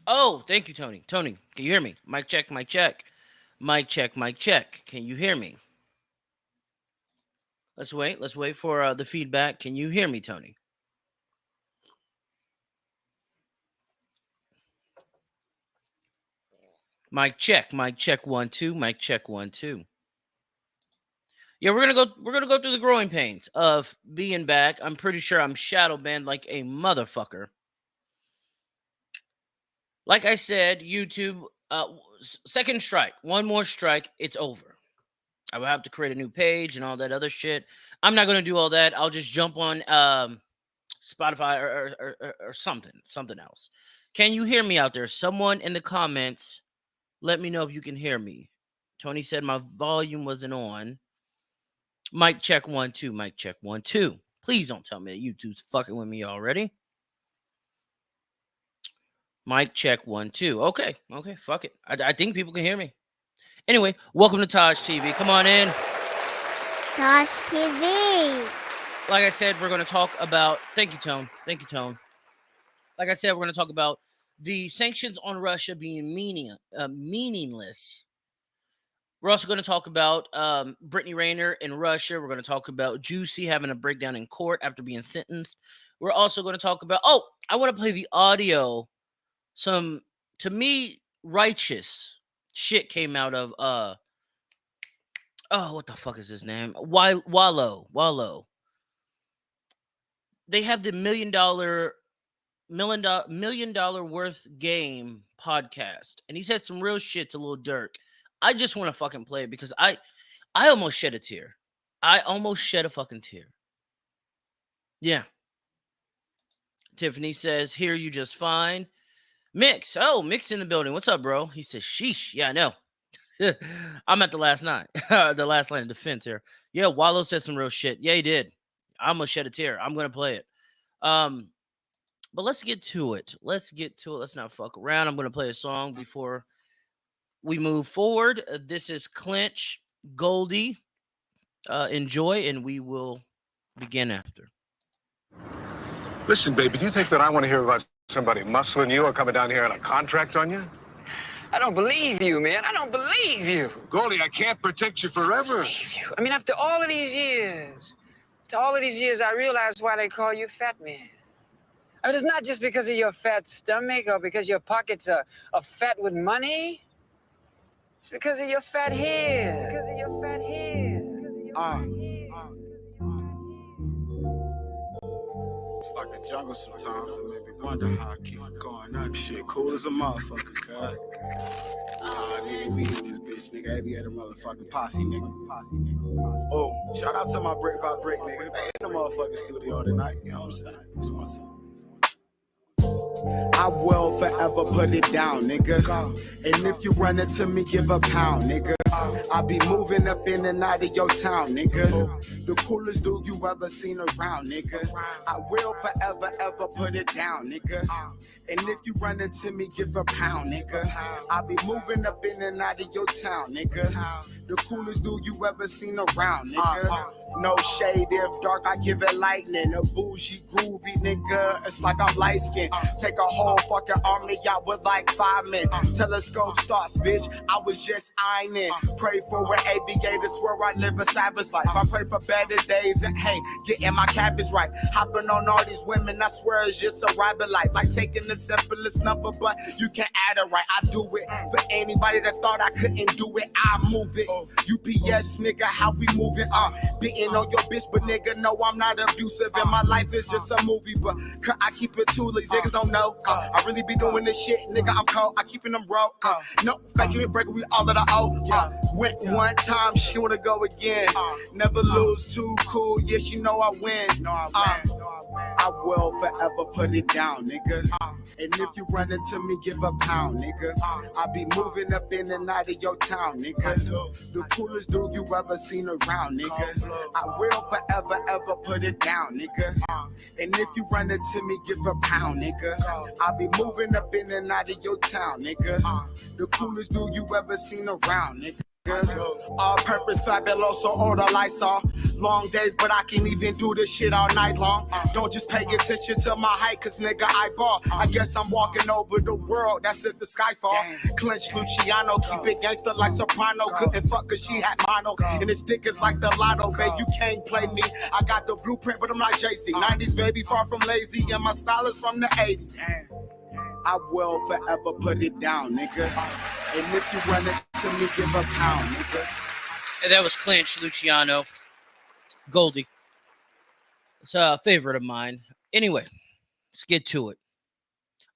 Oh, thank you, Tony. Tony, can you hear me? Mic check, mic check. Mic check, mic check. Can you hear me? Let's wait. Let's wait for the feedback. Can you hear me, Tony? Mic check, mic check, 1 2, mic check, 1 2. Yeah, we're gonna go through the growing pains of being back. I'm pretty sure I'm shadow banned like a motherfucker. Like I said, YouTube, second strike, one more strike, it's over. I will have to create a new page and all that other shit. I'm not gonna do all that. I'll just jump on Spotify or something else. Can you hear me out there? Someone in the comments, let me know if you can hear me. Tony said my volume wasn't on. Mic check 1 2, mic check 1 2. Please don't tell me that YouTube's fucking with me already. Mic check 1 2. Okay, fuck it. I think people can hear me. Anyway, welcome to TaijhTV. Come on in. TaijhTV. Like I said, we're going to talk about. Thank you, Tone. Thank you, Tone. Like I said, we're going to talk about the sanctions on Russia being meaningless. We're also going to talk about Brittney Griner in Russia. We're going to talk about Jussie having a breakdown in court after being sentenced. We're also going to talk about. Oh, I want to play the audio. Some, to me, righteous shit came out of. Oh, what the fuck is his name? Wallo. They have the $1 million worth game podcast, and he said some real shit to Lil Durk. I just want to fucking play it because I almost shed a tear. I almost shed a fucking tear. Yeah. Tiffany says, "Hear you just fine." Mix, Mix in the building. What's up, bro? He says, "Sheesh." Yeah, I know. I'm at the last line of defense here. Yeah, Wallo said some real shit. Yeah, he did. I almost shed a tear. I'm gonna play it. But let's get to it. Let's not fuck around. I'm gonna play a song before we move forward. This is Clinch Goldie. Enjoy, and we will begin after. Listen, baby, do you think that I want to hear about somebody muscling you or coming down here on a contract on you? I don't believe you, man. I don't believe you. Goldie, I can't protect you forever. I mean, after all of these years, I realized why they call you Fat Man. I mean, it's not just because of your fat stomach or because your pockets are fat with money. It's because of your fat hair. Because of your fat hair. It's like a jungle sometimes. I maybe wonder how I keep it going on. Shit cool as a motherfucker, cuz. Nigga, we in this bitch, nigga. I be at a motherfucking posse, nigga. Oh, shout out to my Brick by Brick niggas. They in the motherfucking studio tonight. You know what I'm saying? Just want some. I will forever put it down, nigga. And if you run into me, give a pound, nigga. I be moving up in and out of your town, nigga. The coolest dude you ever seen around, nigga. I will forever, ever put it down, nigga. And if you run into me, give a pound, nigga. I be moving up in and out of your town, nigga. The coolest dude you ever seen around, nigga. No shade, if dark, I give it lightning. A bougie, groovy, nigga. It's like I'm light skinned. Take a whole fucking army out with like 5 men. Telescope starts, bitch. I was just ironing. Pray for an aviator, swear I live a savage life. I pray for better days and hey, getting my cabbage right. Hopping on all these women, I swear it's just a rabbit life. Like taking the simplest number, but you can add it right. I do it for anybody that thought I couldn't do it. I move it. UPS, nigga, how we moving? Beating on your bitch, but nigga, no, I'm not abusive. And my life is just a movie, but I keep it too. Niggas don't know. I really be doing this shit, nigga. I'm cold. I keeping them broke. No, faking it, breaking, we all that I owe. Went one time, she wanna go again. Never lose, too cool. Yeah, she know I win. I will forever put it down, nigga. And if you run into me, give a pound, nigga. I be moving up in and out of your town, nigga. The coolest dude you ever seen around, nigga. I will forever, ever put it down, nigga. And if you run into me, give a pound, nigga. I be moving up in and out of your town, nigga. The coolest dude you ever seen around, nigga. All purpose fabuloso order Lysol. Long days, but I can even do this shit all night long. Don't just pay attention to my height, cause nigga, I ball. I guess I'm walking over the world, that's if the sky fall. Clinch Luciano, keep it gangster like Soprano. Couldn't fuck cause she had mono. And his dick is like the lotto, babe, you can't play me. I got the blueprint, but I'm like Jay-Z. 90s, baby, far from lazy, and my style is from the 80s. I will forever put it down, nigga. And if you run it to me, give a pound, nigga. And that was Clinch Luciano. Goldie. It's a favorite of mine. Anyway, let's get to it.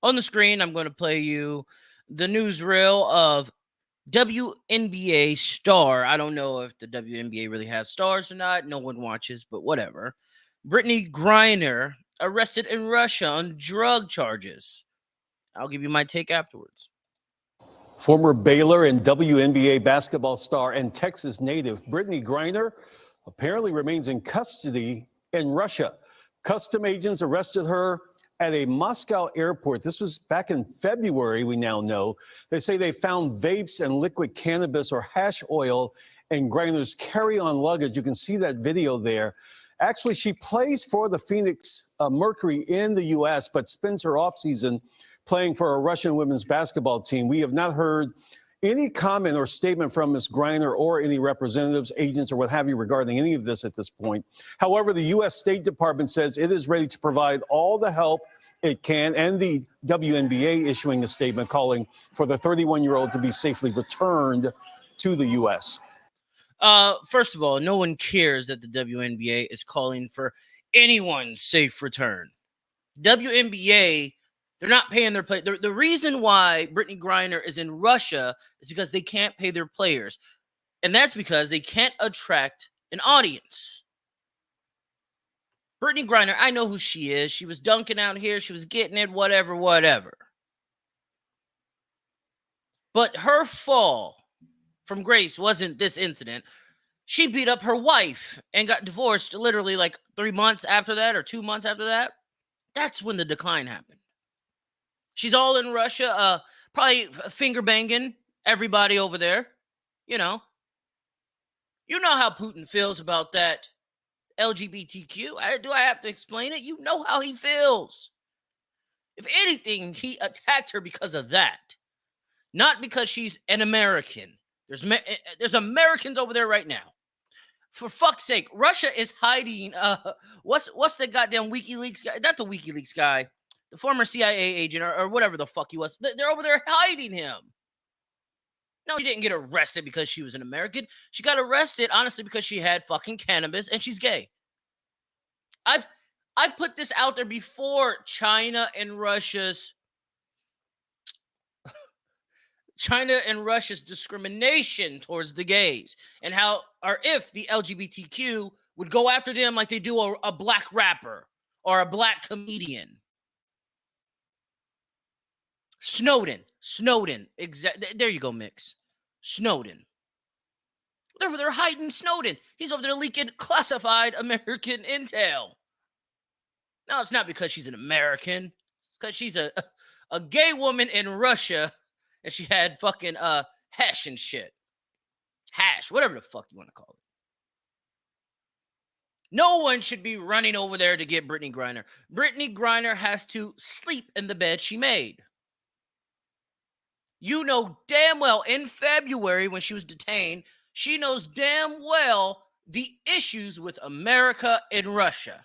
On the screen, I'm going to play you the newsreel of WNBA star. I don't know if the WNBA really has stars or not. No one watches, but whatever. Brittney Griner arrested in Russia on drug charges. I'll give you my take afterwards. Former Baylor and WNBA basketball star and Texas native Brittney Griner apparently remains in custody in Russia. Custom agents arrested her at a Moscow airport. This was back in February, we now know. They say they found vapes and liquid cannabis or hash oil in Griner's carry-on luggage. You can see that video there. Actually, she plays for the Phoenix Mercury in the U.S., but spends her offseason playing for a Russian women's basketball team. We have not heard any comment or statement from Ms. Griner or any representatives, agents, or what have you regarding any of this at this point. However, the U.S. State Department says it is ready to provide all the help it can, and the WNBA issuing a statement calling for the 31-year-old to be safely returned to the U.S. First of all, no one cares that the WNBA is calling for anyone's safe return. WNBA, they're not paying their players. The reason why Brittney Griner is in Russia is because they can't pay their players. And that's because they can't attract an audience. Brittney Griner, I know who she is. She was dunking out here. She was getting it, whatever. But her fall from grace wasn't this incident. She beat up her wife and got divorced literally like 3 months after that or 2 months after that. That's when the decline happened. She's all in Russia, probably finger banging everybody over there. You know how Putin feels about that LGBTQ. Do I have to explain it? You know how he feels. If anything, he attacked her because of that, not because she's an American. There's Americans over there right now. For fuck's sake, Russia is hiding. What's the goddamn WikiLeaks guy? Not the WikiLeaks guy. The former CIA agent or whatever the fuck he was. They're over there hiding him. No, she didn't get arrested because she was an American. She got arrested, honestly, because she had fucking cannabis and she's gay. I put this out there before. China and Russia's discrimination towards the gays, and how, or if the LGBTQ would go after them like they do a black rapper or a black comedian. Snowden. There you go, Mix. Snowden. They're hiding Snowden. He's over there leaking classified American intel. No, it's not because she's an American. It's because she's a gay woman in Russia, and she had fucking hash and shit. Hash, whatever the fuck you want to call it. No one should be running over there to get Brittney Griner. Brittney Griner has to sleep in the bed she made. You know damn well in February when she was detained, she knows damn well the issues with America and Russia.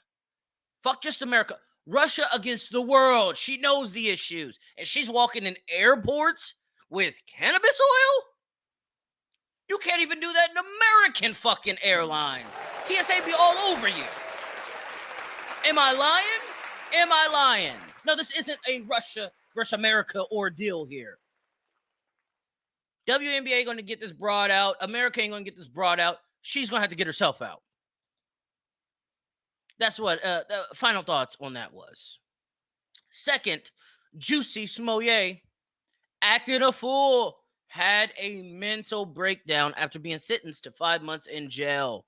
Fuck just America. Russia against the world. She knows the issues. And she's walking in airports with cannabis oil? You can't even do that in American fucking airlines. TSA be all over you. Am I lying? No, this isn't a Russia versus America ordeal here. WNBA going to get this broad out. America ain't going to get this broad out. She's going to have to get herself out. That's what the final thoughts on that was. Second, Jussie Smollett acted a fool. Had a mental breakdown after being sentenced to 5 months in jail.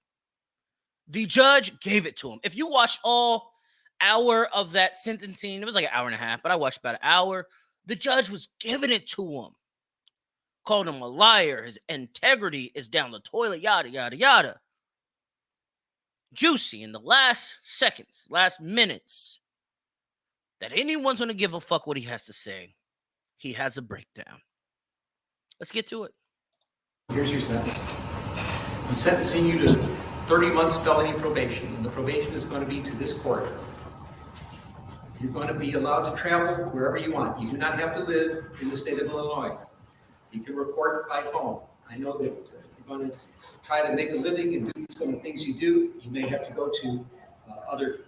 The judge gave it to him. If you watch all hour of that sentencing, it was like an hour and a half, but I watched about an hour. The judge was giving it to him. called him a liar. His integrity is down the toilet, yada, yada, yada. Jussie, in the last seconds, last minutes, that anyone's going to give a fuck what he has to say, he has a breakdown. Let's get to it. Here's your sentence. I'm sentencing you to 30 months felony probation, and the probation is going to be to this court. You're going to be allowed to travel wherever you want. You do not have to live in the state of Illinois. You can report by phone. I know that if you're going to try to make a living and do some of the things you do, you may have to go to other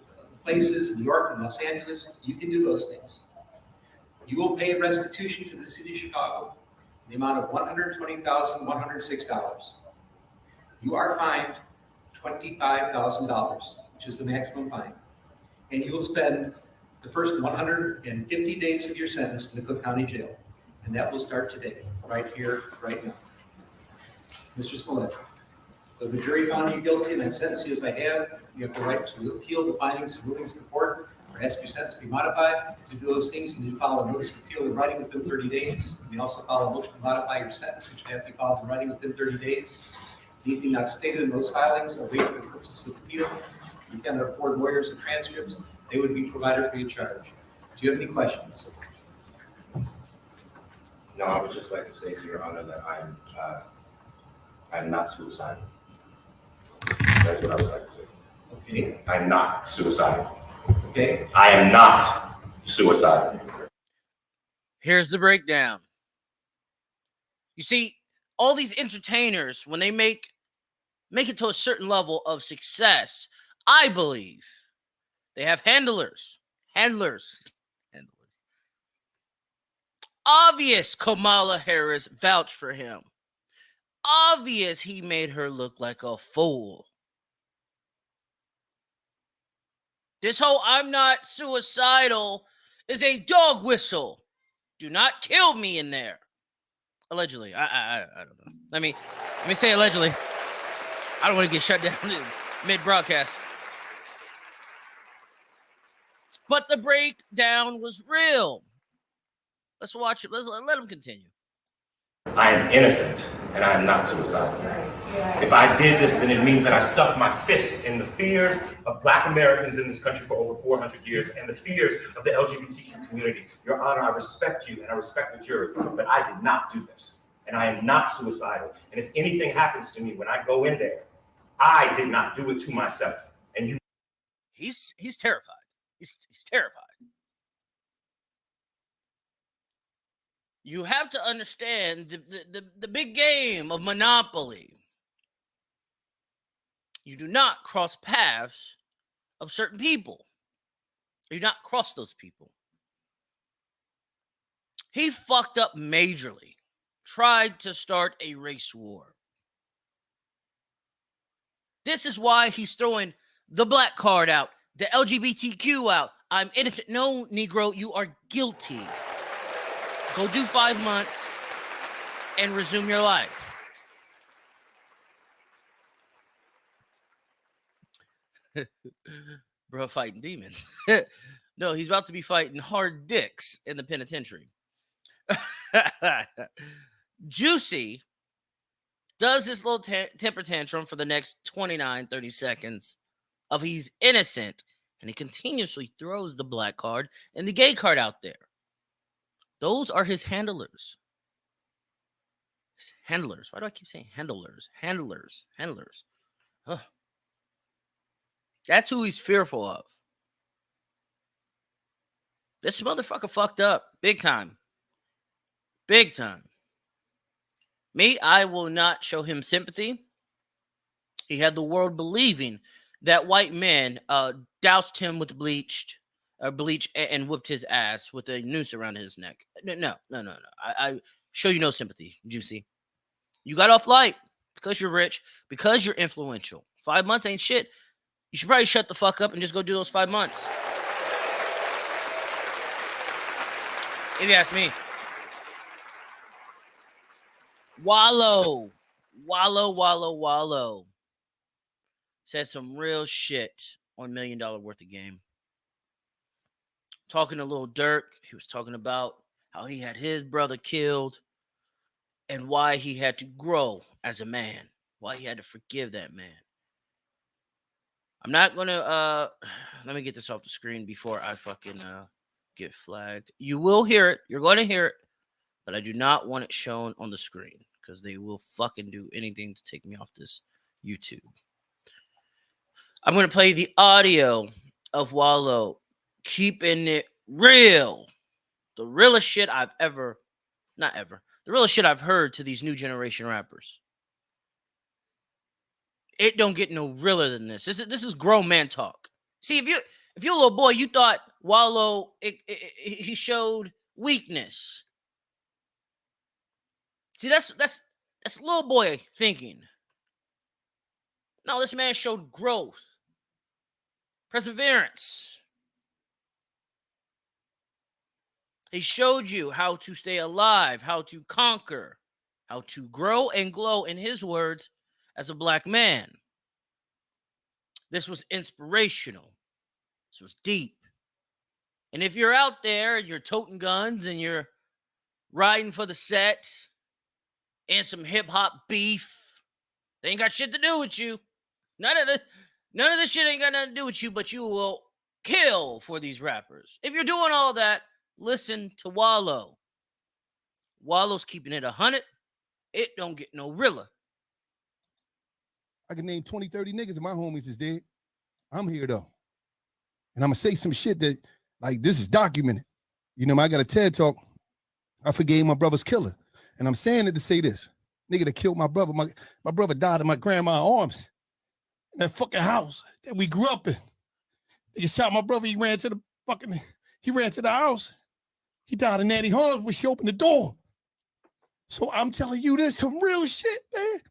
places, New York and Los Angeles. You can do those things. You will pay restitution to the city of Chicago in the amount of $120,106. You are fined $25,000, which is the maximum fine. And you will spend the first 150 days of your sentence in the Cook County Jail. And that will start today, right here, right now. Mr. Smollett, the jury found you guilty and I've sentenced you as I have. You have the right to appeal the findings and rulings of the court or ask your sentence to be modified. To do those things, and you file a notice of appeal in writing within 30 days. You also file a motion to modify your sentence, which have to be filed in writing within 30 days. Anything not stated in those filings are waived for the purposes of appeal. You cannot afford lawyers and transcripts. They would be provided free of charge. Do you have any questions? No, I would just like to say to Your Honor that I'm not suicidal. That's what I would like to say. Okay. I'm not suicidal. Okay. I am not suicidal. Here's the breakdown. You see, all these entertainers, when they make it to a certain level of success, I believe they have handlers. Obvious Kamala Harris vouched for him. Obvious he made her look like a fool. This whole I'm not suicidal is a dog whistle. Do not kill me in there. Allegedly. I don't know. Let me say allegedly. I don't want to get shut down mid-broadcast. But the breakdown was real. Let's watch it. Let him continue. I am innocent and I am not suicidal. If I did this, then it means that I stuck my fist in the fears of Black Americans in this country for over 400 years and the fears of the LGBTQ community. Your Honor, I respect you and I respect the jury, but I did not do this. And I am not suicidal. And if anything happens to me when I go in there, I did not do it to myself. And you. He's terrified. He's terrified. You have to understand the big game of Monopoly. You do not cross paths of certain people. You do not cross those people. He fucked up majorly. Tried to start a race war. This is why he's throwing the black card out, the LGBTQ out. I'm innocent. No, Negro, you are guilty. Go do 5 months and resume your life. Bro, fighting demons. No, he's about to be fighting hard dicks in the penitentiary. Jussie does this little temper tantrum for the next 30 seconds of he's innocent, and he continuously throws the black card and the gay card out there. Those are his handlers. His handlers. Why do I keep saying handlers? Handlers. Ugh. That's who he's fearful of. This motherfucker fucked up. Big time. Big time. Me, I will not show him sympathy. He had the world believing that white men doused him with bleach and whipped his ass with a noose around his neck. No. I show you no sympathy, Jussie. You got off light because you're rich, because you're influential. 5 months ain't shit. You should probably shut the fuck up and just go do those 5 months. If you ask me. Wallo said some real shit on $1 Million Worth of Game. Talking to Lil Durk, he was talking about how he had his brother killed. and why he had to grow as a man, why he had to forgive that man. I'm not gonna let me get this off the screen before I fucking get flagged. You will hear it, you're gonna hear it, but I do not want it shown on the screen because they will fucking do anything to take me off this YouTube. I'm gonna play the audio of Wallo keeping it real. The realest shit I've ever, not ever, the realest shit I've heard to these new generation rappers. It don't get no realer than this. This is grown man talk. See, if you're a little boy, you thought Wallo he showed weakness. See, that's little boy thinking. No, this man showed growth, perseverance. He showed you how to stay alive, how to conquer, how to grow and glow, in his words, as a black man. This was inspirational. This was deep. And if you're out there and you're toting guns and you're riding for the set and some hip-hop beef, they ain't got shit to do with you. None of this shit ain't got nothing to do with you, but you will kill for these rappers. If you're doing all that, listen to Wallo. Wallo's keeping it 100. It don't get no realer. I can name 20, 30 niggas and my homies is dead. I'm here though. And I'm gonna say some shit that, like, this is documented. You know, I got a TED talk. I forgave my brother's killer. And I'm saying it to say this. Nigga that killed my brother. My brother died in my grandma's arms. In that fucking house that we grew up in. Nigga shot my brother. He ran to the house. He died in Nanny Harms when she opened the door. So I'm telling you, this some real shit, man.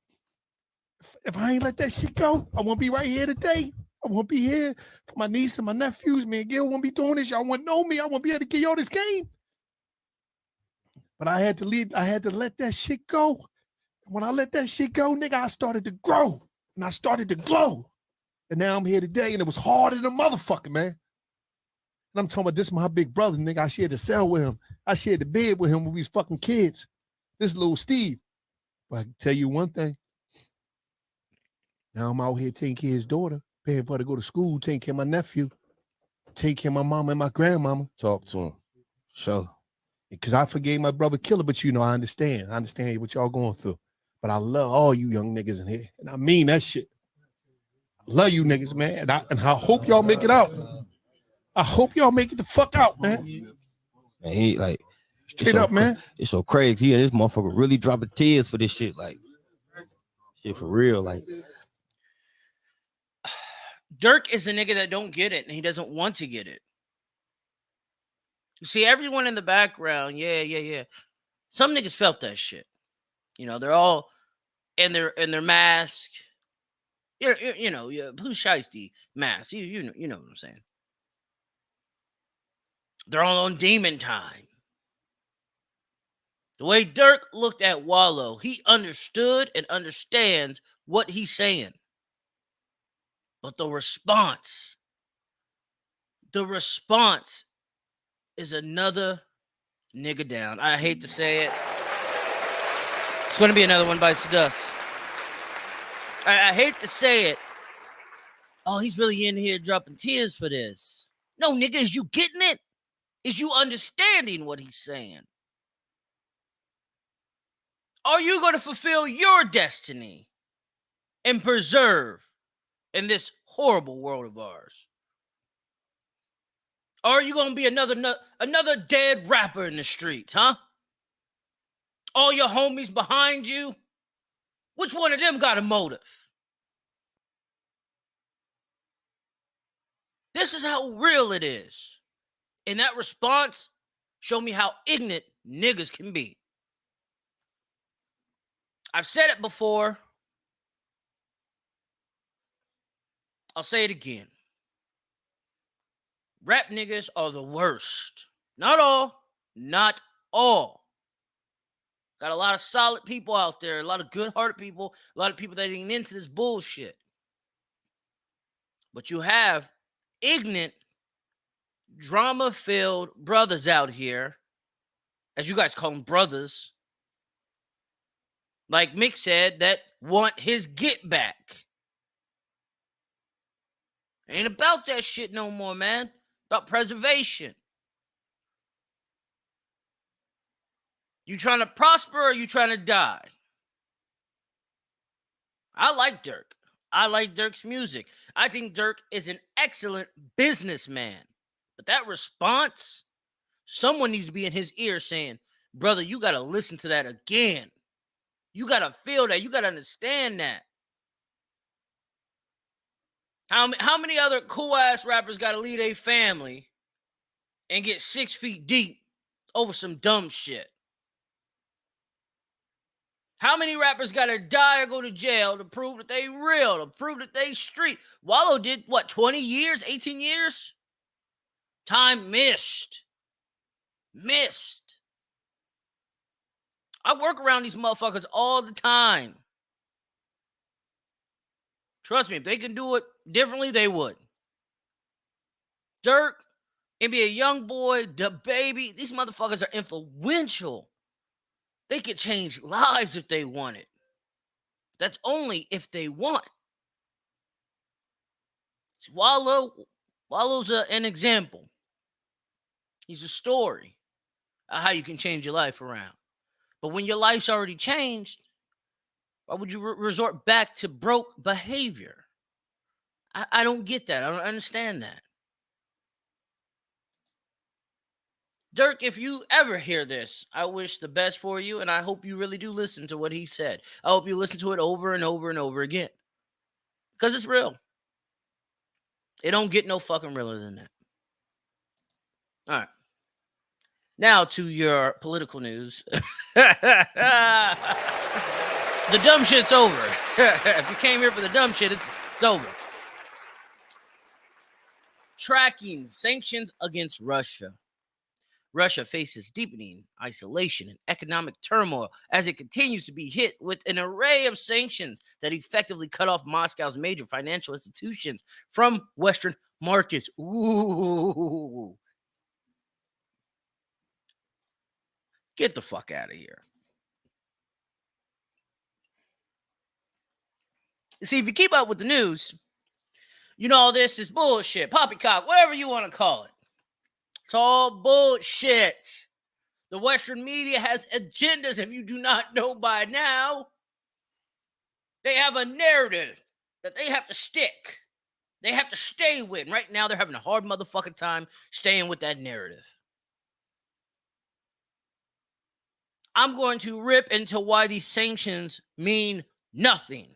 If I ain't let that shit go, I won't be right here today. I won't be here for my niece and my nephews. Me and Gil won't be doing this. Y'all won't know me. I won't be able to give y'all this game. But I had to leave. I had to let that shit go. When I let that shit go, nigga, I started to grow. And I started to glow. And now I'm here today, and it was harder than a motherfucker, man. And I'm talking about this my big brother, nigga. I shared the cell with him. I shared the bed with him when we was fucking kids. This little Steve. But I can tell you one thing. Now I'm out here taking care of his daughter, paying for her to go to school, taking care of my nephew, taking care of my mama and my grandmama. Talk to him. Sure. Because I forgave my brother killer, but you know, I understand. I understand what y'all going through. But I love all you young niggas in here. And I mean that shit. I love you niggas, man. And I hope y'all make it out. I hope y'all make it the fuck out, man. And he like straight up, man. It's so crazy. Yeah, this motherfucker really dropping tears for this shit. Like shit for real. Like Durk is a nigga that don't get it, and he doesn't want to get it. You see, everyone in the background, yeah. Some niggas felt that shit. You know, they're all in their mask. You know, blue shiesty mask. You know what I'm saying. They're all on demon time. The way Durk looked at Wallo, he understood and understands what he's saying. But the response is another nigga down. I hate to say it. It's going to be another one by Sedus. I hate to say it. Oh, he's really in here dropping tears for this. No, nigga, is you getting it? Is you understanding what he's saying? Are you going to fulfill your destiny and preserve in this horrible world of ours? Or are you going to be another dead rapper in the streets, huh? All your homies behind you? Which one of them got a motive? This is how real it is. And that response showed me how ignorant niggas can be. I've said it before. I'll say it again. Rap niggas are the worst. Not all. Not all. Got a lot of solid people out there. A lot of good-hearted people. A lot of people that ain't into this bullshit. But you have ignorant, drama-filled brothers out here, as you guys call them brothers, like Mick said, that want his get back. Ain't about that shit no more, man. About preservation. You trying to prosper or you trying to die? I like Durk. I like Durk's music. I think Durk is an excellent businessman. But that response, someone needs to be in his ear saying, brother, you got to listen to that again. You got to feel that. You got to understand that. How many other cool-ass rappers got to leave a family and get 6 feet deep over some dumb shit? How many rappers got to die or go to jail to prove that they real, to prove that they street? Wallo did, what, 20 years, 18 years? Time missed. I work around these motherfuckers all the time. Trust me, if they can do it differently, they would. Durk, NBA Youngboy, Da Baby, these motherfuckers are influential. They could change lives if they wanted. That's only if they want. See, Wallo's an example. He's a story of how you can change your life around. But when your life's already changed, why would you resort back to broke behavior? I don't get that. I don't understand that. Durk, if you ever hear this, I wish the best for you, and I hope you really do listen to what he said. I hope you listen to it over and over and over again. Because it's real. It don't get no fucking realer than that. All right. Now to your political news. The dumb shit's over. If you came here for the dumb shit, it's over. Tracking sanctions against Russia. Russia faces deepening isolation and economic turmoil as it continues to be hit with an array of sanctions that effectively cut off Moscow's major financial institutions from Western markets. Ooh. Get the fuck out of here. See, if you keep up with the news, you know this is bullshit, poppycock, whatever you want to call it. It's all bullshit. The Western media has agendas, if you do not know by now. They have a narrative that they have to stick. They have to stay with. And right now, they're having a hard motherfucking time staying with that narrative. I'm going to rip into why these sanctions mean nothing.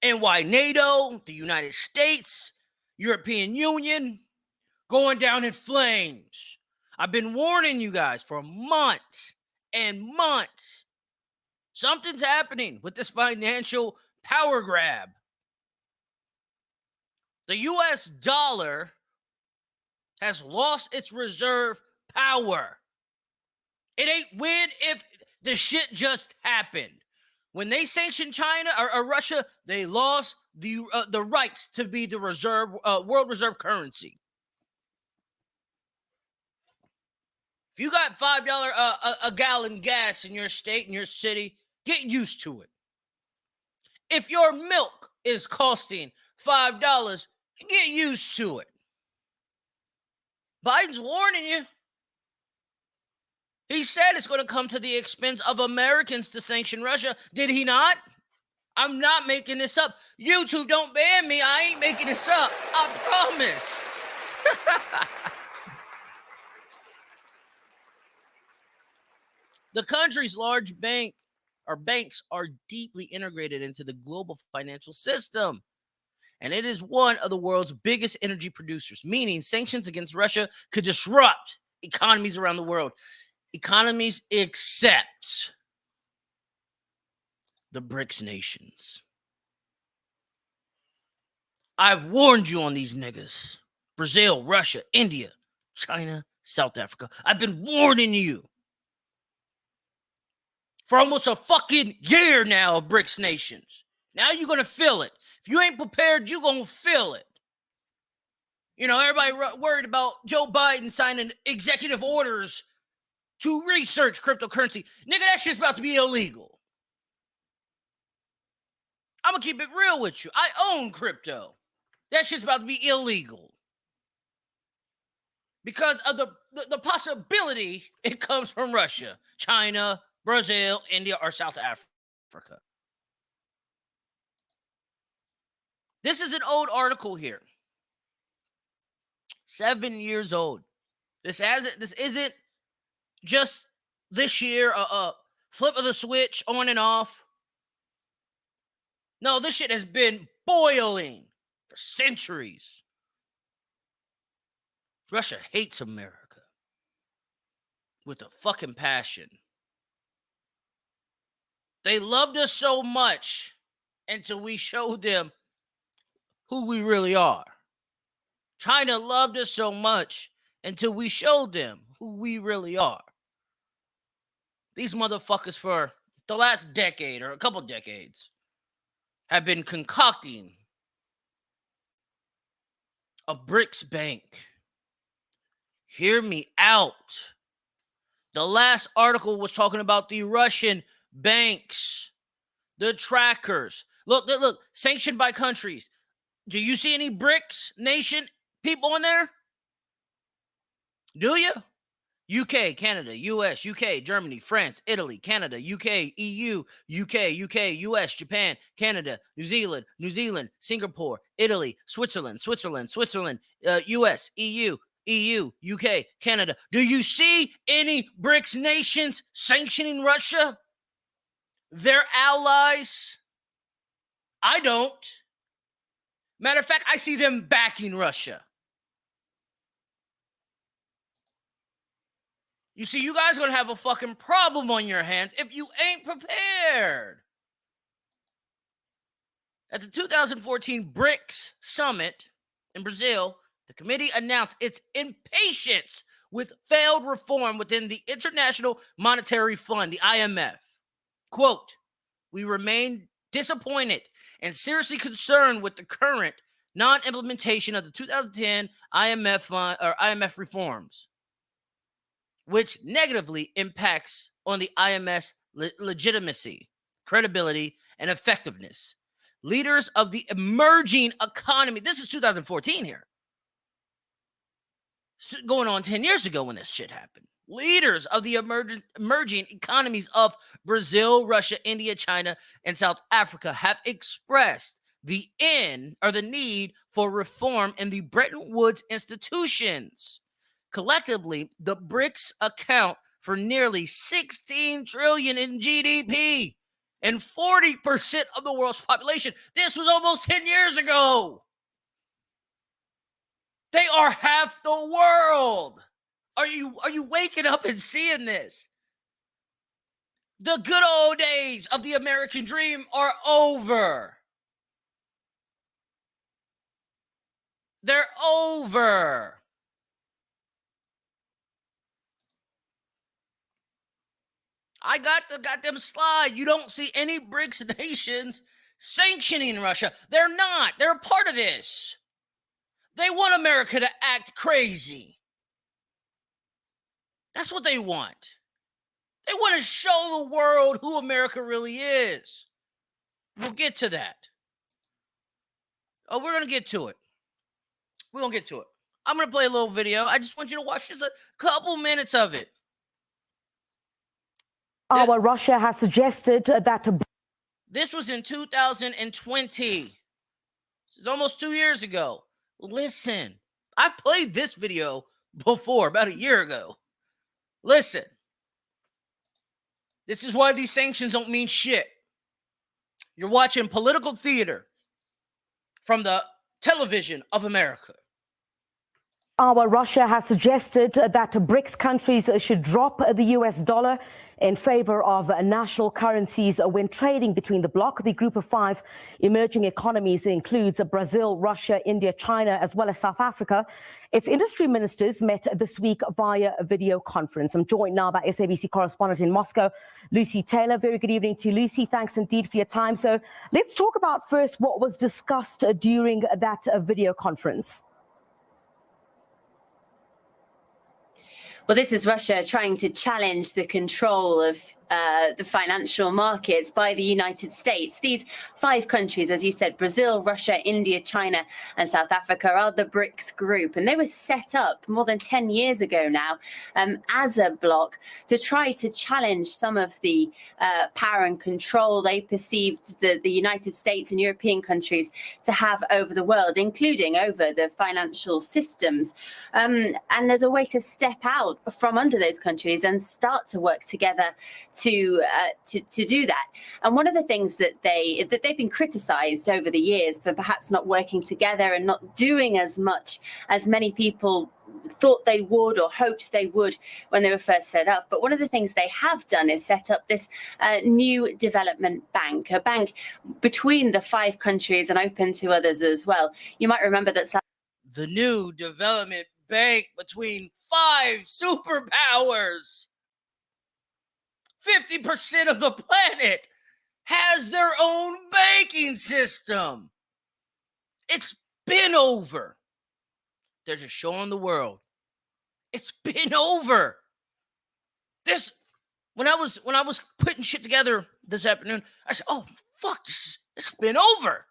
And why NATO, the United States, European Union, going down in flames. I've been warning you guys for months and months. Something's happening with this financial power grab. The US dollar has lost its reserve power. It ain't when, if the shit just happened. When they sanctioned China or Russia, they lost the rights to be the reserve world reserve currency. If you got $5 a gallon gas in your state, in your city, get used to it. If your milk is costing $5, get used to it. Biden's warning you. He said it's going to come to the expense of Americans to sanction Russia. Did he not? I'm not making this up. YouTube, don't ban me. I ain't making this up. I promise. The country's large banks are deeply integrated into the global financial system. And it is one of the world's biggest energy producers, meaning sanctions against Russia could disrupt economies around the world. Economies except the BRICS nations. I've warned you on these niggas. Brazil, Russia, India, China, South Africa. I've been warning you for almost a fucking year now of BRICS nations. Now you're going to feel it. If you ain't prepared, you're going to feel it. You know, everybody worried about Joe Biden signing executive orders to research cryptocurrency. Nigga, that shit's about to be illegal. I'm going to keep it real with you. I own crypto. That shit's about to be illegal. Because of the possibility it comes from Russia, China, Brazil, India, or South Africa. This is an old article here. 7 years old. This isn't just this year a flip of the switch on and off. No, this shit has been boiling for centuries. Russia hates America with a fucking passion. They loved us so much until we showed them who we really are. China loved us so much until we showed them who we really are. These motherfuckers for the last decade or a couple decades have been concocting a BRICS bank. Hear me out. The last article was talking about the Russian banks, the trackers. Look, sanctioned by countries. Do you see any BRICS nation people in there? Do you? UK, Canada, US, UK, Germany, France, Italy, Canada, UK, EU, UK, US, Japan, Canada, New Zealand, Singapore, Italy, Switzerland, US, EU, UK, Canada. Do you see any BRICS nations sanctioning Russia? Their allies? I don't. Matter of fact, I see them backing Russia. You see, you guys are going to have a fucking problem on your hands if you ain't prepared. At the 2014 BRICS summit in Brazil, the committee announced its impatience with failed reform within the International Monetary Fund, the IMF. Quote, "We remain disappointed and seriously concerned with the current non-implementation of the 2010 IMF reforms, which negatively impacts on the IMF's legitimacy, credibility, and effectiveness. Leaders of the emerging economy," this is 2014 here, going on 10 years ago when this shit happened. Leaders of the emerging economies of Brazil, Russia, India, China, and South Africa have expressed the need for reform in the Bretton Woods institutions. Collectively, the BRICS account for nearly 16 trillion in GDP and 40% of the world's population. This was almost 10 years ago. They are half the world. Are you waking up and seeing this? The good old days of the American dream are over. They're over. I got the goddamn slide. You don't see any BRICS nations sanctioning Russia. They're not. They're a part of this. They want America to act crazy. That's what they want. They want to show the world who America really is. We'll get to that. Oh, we're going to get to it. We're going to get to it. I'm going to play a little video. I just want you to watch just a couple minutes of it. Our Russia has suggested that... This was in 2020. This is almost 2 years ago. Listen, I played this video before, about a year ago. Listen. This is why these sanctions don't mean shit. You're watching political theater from the television of America. Our Russia has suggested that BRICS countries should drop the US dollar in favor of national currencies when trading between the bloc. The group of 5 emerging economies includes Brazil, Russia, India, China, as well as South Africa. Its industry ministers met this week via a video conference. I'm joined now by SABC correspondent in Moscow, Lucy Taylor. Very good evening to you, Lucy. Thanks indeed for your time. So let's talk about first what was discussed during that video conference. Well, this is Russia trying to challenge the control of the financial markets by the United States. These 5 countries, as you said, Brazil, Russia, India, China, and South Africa, are the BRICS group. And they were set up more than 10 years ago now as a bloc to try to challenge some of the power and control they perceived the United States and European countries to have over the world, including over the financial systems. And there's a way to step out from under those countries and start to work together to do that. And one of the things that they've been criticized over the years for perhaps not working together and not doing as much as many people thought they would or hoped they would when they were first set up. But one of the things they have done is set up this new development bank, a bank between the 5 countries and open to others as well. You might remember that the new development bank between 5 superpowers. 50% of the planet has their own banking system. It's been over. They're just showing the world. It's been over. This, when I was putting shit together this afternoon, I said, "Oh fuck, it's been over.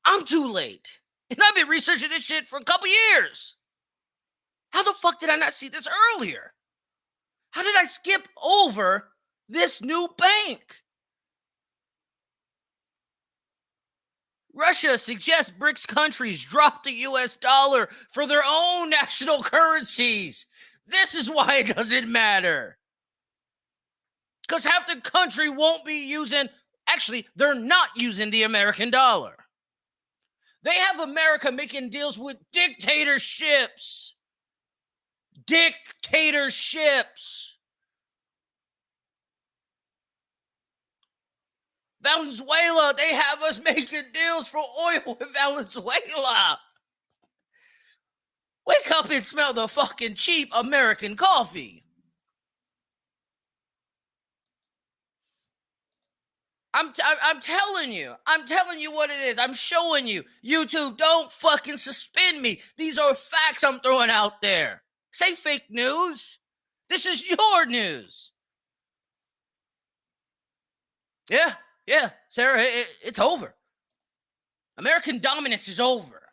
I'm too late." And I've been researching this shit for a couple years. How the fuck did I not see this earlier? How did I skip over this new bank? Russia suggests BRICS countries drop the US dollar for their own national currencies. This is why it doesn't matter. Because half the country won't be using, actually, they're not using the American dollar. They have America making deals with dictatorships. Dictatorships. Venezuela, they have us making deals for oil with Venezuela. Wake up and smell the fucking cheap American coffee. I'm telling you what it is. I'm showing you. YouTube, don't fucking suspend me. These are facts I'm throwing out there. Say fake news. This is your news. Yeah, Sarah, it's over. American dominance is over.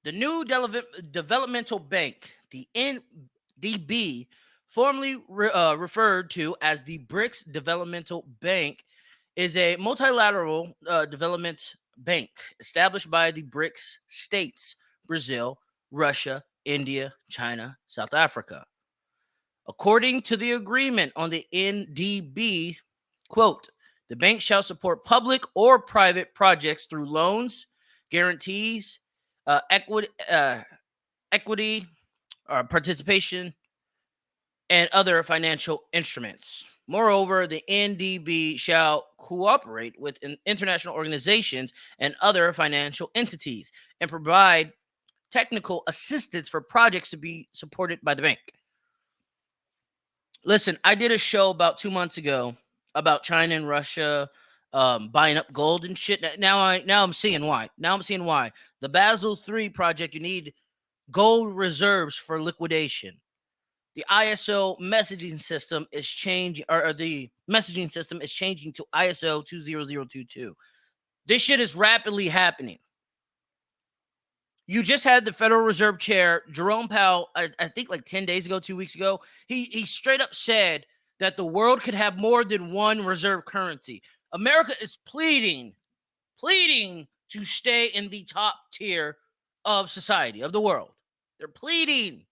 The new developmental bank, the NDB, formerly referred to as the BRICS Developmental Bank, is a multilateral development bank established by the BRICS states: Brazil, Russia, India, China, South Africa. According to the agreement on the NDB, quote, the bank shall support public or private projects through loans, guarantees, equity, participation, and other financial instruments. Moreover, the NDB shall cooperate with international organizations and other financial entities and provide technical assistance for projects to be supported by the bank. Listen, I did a show about 2 months ago about China and Russia buying up gold and shit. Now I'm seeing why. The Basel III project, you need gold reserves for liquidation. The ISO messaging system is changing, or the messaging system is changing to ISO 20022. This shit is rapidly happening. You just had the Federal Reserve Chair, Jerome Powell, I think like 10 days ago, 2 weeks ago, he straight up said that the world could have more than one reserve currency. America is pleading to stay in the top tier of society, of the world. They're pleading.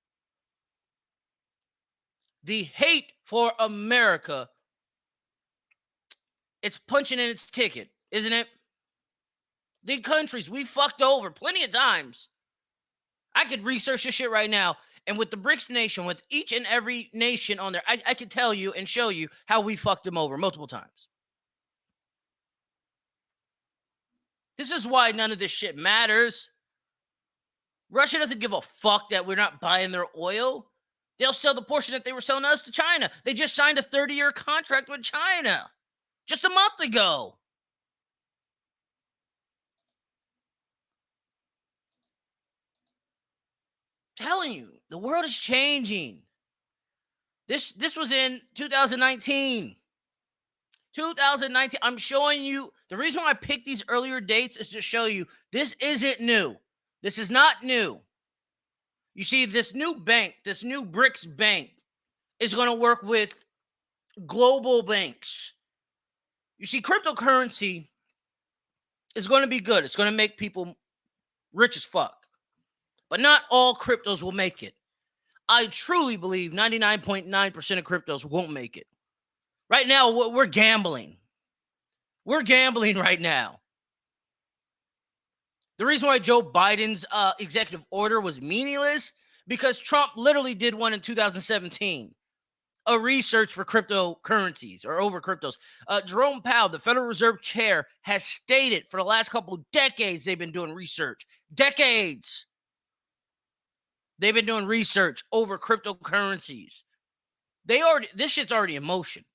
The hate for America, it's punching in its ticket, isn't it? The countries we fucked over plenty of times. I could research this shit right now. And with the BRICS nation, with each and every nation on there, I could tell you and show you how we fucked them over multiple times. This is why none of this shit matters. Russia doesn't give a fuck that we're not buying their oil. They'll sell the portion that they were selling us to China. They just signed a 30-year contract with China just a month ago. Telling you, the world is changing. This was in 2019. 2019. I'm showing you the reason why I picked these earlier dates is to show you this isn't new. This is not new. You see, this new bank, this new BRICS bank, is going to work with global banks. You see, cryptocurrency is going to be good. It's going to make people rich as fuck. But not all cryptos will make it. I truly believe 99.9% of cryptos won't make it. Right now, we're gambling. We're gambling right now. The reason why Joe Biden's executive order was meaningless, because Trump literally did one in 2017. A research for cryptocurrencies or over cryptos. Jerome Powell, the Federal Reserve Chair, has stated for the last couple of decades they've been doing research. Decades. They've been doing research over cryptocurrencies. This shit's already in motion.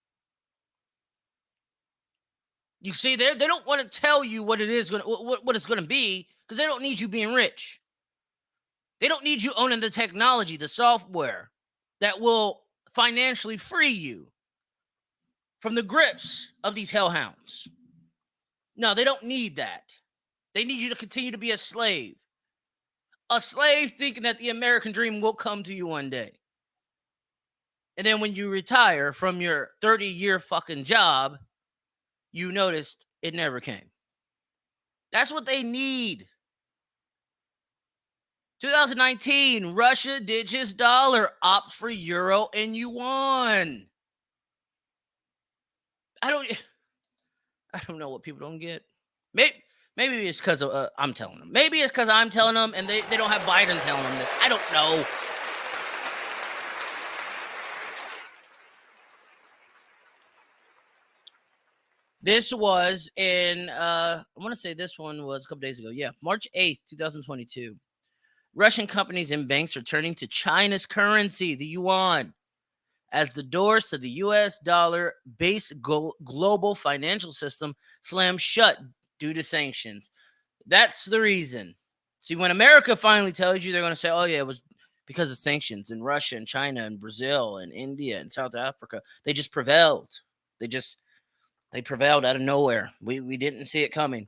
You see, they don't want to tell you what it is what it's going to be, because they don't need you being rich. They don't need you owning the technology, the software that will financially free you from the grips of these hellhounds. No, they don't need that. They need you to continue to be a slave. A slave thinking that the American dream will come to you one day. And then when you retire from your 30-year fucking job, you noticed it never came. That's what they need. 2019, Russia ditches his dollar, opts for euro and yuan. I don't know what people don't get. Maybe it's because I'm telling them. Maybe it's because I'm telling them and they don't have Biden telling them this. I don't know. This was in, I want to say this one was a couple days ago. Yeah, March 8th, 2022. Russian companies and banks are turning to China's currency, the yuan, as the doors to the U.S. dollar-based global financial system slam shut due to sanctions. That's the reason. See, when America finally tells you, they're going to say, oh, yeah, it was because of sanctions in Russia and China and Brazil and India and South Africa. They just prevailed. They prevailed out of nowhere. We didn't see it coming.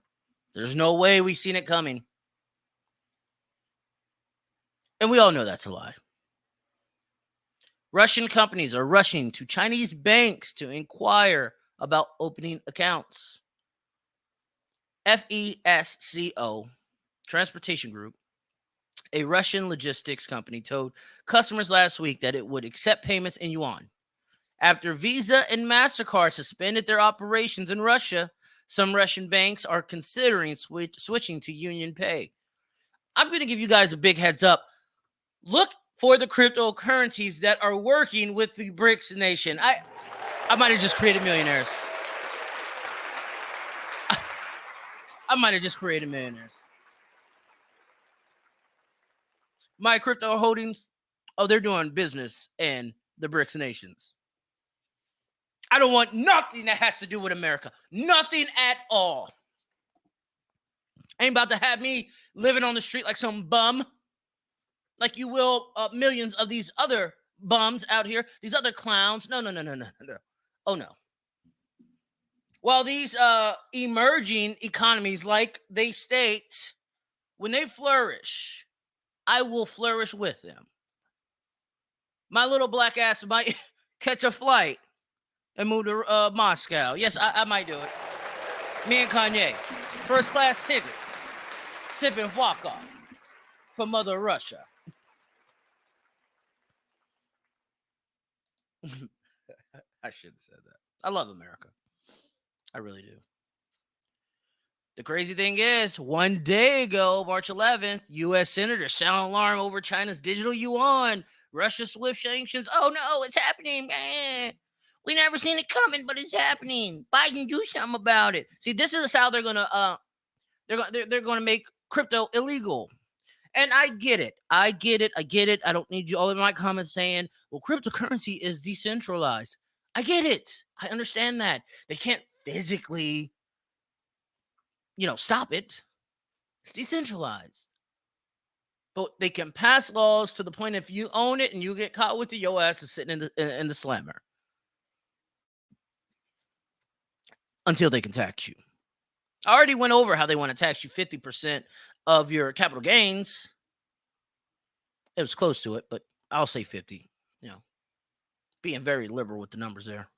There's no way we seen it coming. And we all know that's a lie. Russian companies are rushing to Chinese banks to inquire about opening accounts. FESCO, Transportation Group, a Russian logistics company, told customers last week that it would accept payments in yuan. After Visa and MasterCard suspended their operations in Russia, some Russian banks are considering switching to Union Pay. I'm going to give you guys a big heads up. Look for the cryptocurrencies that are working with the BRICS nation. I might have just created millionaires. I might have just created millionaires. My crypto holdings, they're doing business in the BRICS nations. I don't want nothing that has to do with America. Nothing at all. Ain't about to have me living on the street like some bum. Like you will millions of these other bums out here. These other clowns. No. Oh, no. While these emerging economies, like they state, when they flourish, I will flourish with them. My little black ass might catch a flight and move to Moscow. Yes, I might do it. Me and Kanye. First class tickets. Sipping vodka for Mother Russia. I should have said that. I love America. I really do. The crazy thing is, one day ago, March 11th, U.S. senators sound alarm over China's digital yuan. Russia swift sanctions. Oh, no, it's happening, man. We never seen it coming, but it's happening. Biden, do something about it. See, this is how they're gonna make crypto illegal. And I get it. I don't need you all in my comments saying, well, cryptocurrency is decentralized. I get it. I understand that. They can't physically, stop it. It's decentralized. But they can pass laws to the point if you own it and you get caught with it, your ass is sitting in the slammer until they can tax you. I already went over how they want to tax you 50% of your capital gains. It was close to it, but I'll say 50. You know, being very liberal with the numbers there.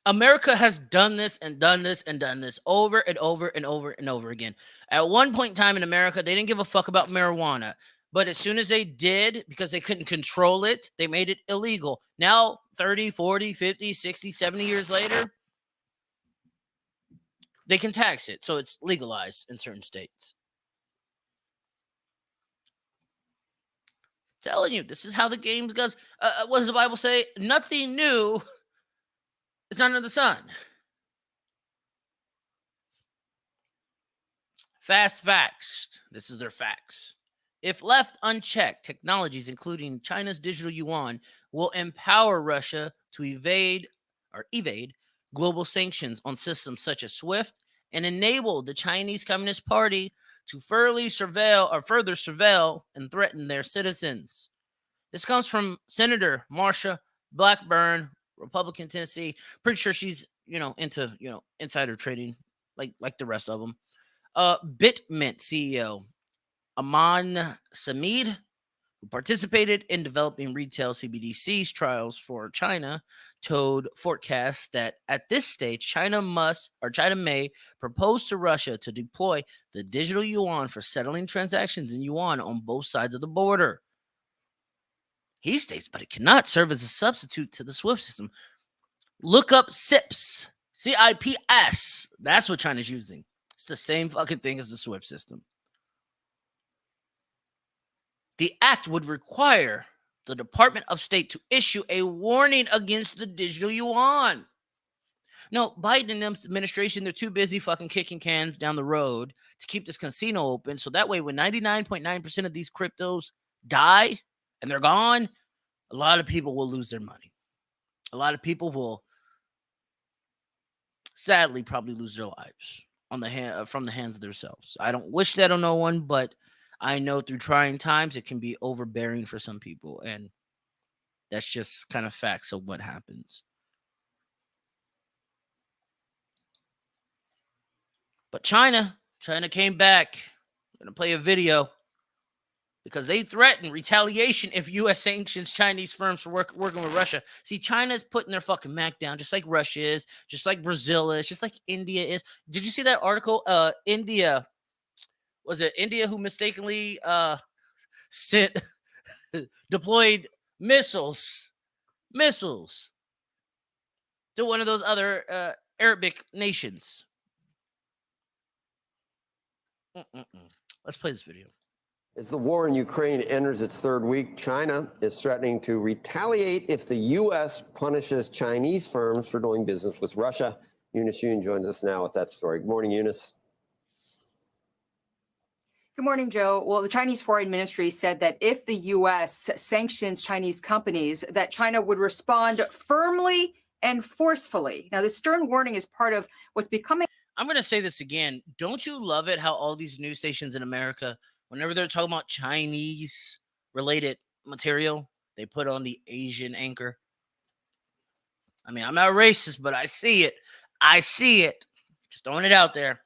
America has done this and done this and done this over and over and over and over again. At one point in time in America, they didn't give a fuck about marijuana. But as soon as they did, because they couldn't control it, they made it illegal. Now, 30, 40, 50, 60, 70 years later, they can tax it. So it's legalized in certain states. Telling you, this is how the game goes. What does the Bible say? Nothing new is under the sun. Fast facts. This is their facts. If left unchecked, technologies including China's digital yuan will empower Russia to evade global sanctions on systems such as SWIFT and enable the Chinese Communist Party to further surveil and threaten their citizens. This comes from Senator Marsha Blackburn, Republican, Tennessee. Pretty sure she's, into, insider trading like the rest of them. BitMint CEO Aman Samid, who participated in developing retail CBDC's trials for China, told forecasts that at this stage, China may propose to Russia to deploy the digital yuan for settling transactions in yuan on both sides of the border. He states, but it cannot serve as a substitute to the SWIFT system. Look up CIPS, CIPS. That's what China's using. It's the same fucking thing as the SWIFT system. The act would require the Department of State to issue a warning against the digital yuan. No, Biden and the administration, they're too busy fucking kicking cans down the road to keep this casino open. So that way, when 99.9% of these cryptos die and they're gone, a lot of people will lose their money. A lot of people will sadly probably lose their lives from the hands of themselves. I don't wish that on no one, but I know through trying times, it can be overbearing for some people. And that's just kind of facts of what happens. But China came back. I'm going to play a video because they threatened retaliation if U.S. sanctions Chinese firms for working with Russia. See, China's putting their fucking Mac down, just like Russia is, just like Brazil is, just like India is. Did you see that article? India. Was it India who mistakenly deployed missiles to one of those other Arabic nations? Let's play this video. As the war in Ukraine enters its third week, China is threatening to retaliate if the U.S. punishes Chinese firms for doing business with Russia. Eunice Yoon joins us now with that story. Good morning, Eunice. Good morning, Joe. Well, the Chinese Foreign Ministry said that if the U.S. sanctions Chinese companies, that China would respond firmly and forcefully. Now, this stern warning is part of what's becoming. I'm going to say this again. Don't you love it how all these news stations in America, whenever they're talking about Chinese-related material, they put on the Asian anchor? I mean, I'm not racist, but I see it. Just throwing it out there.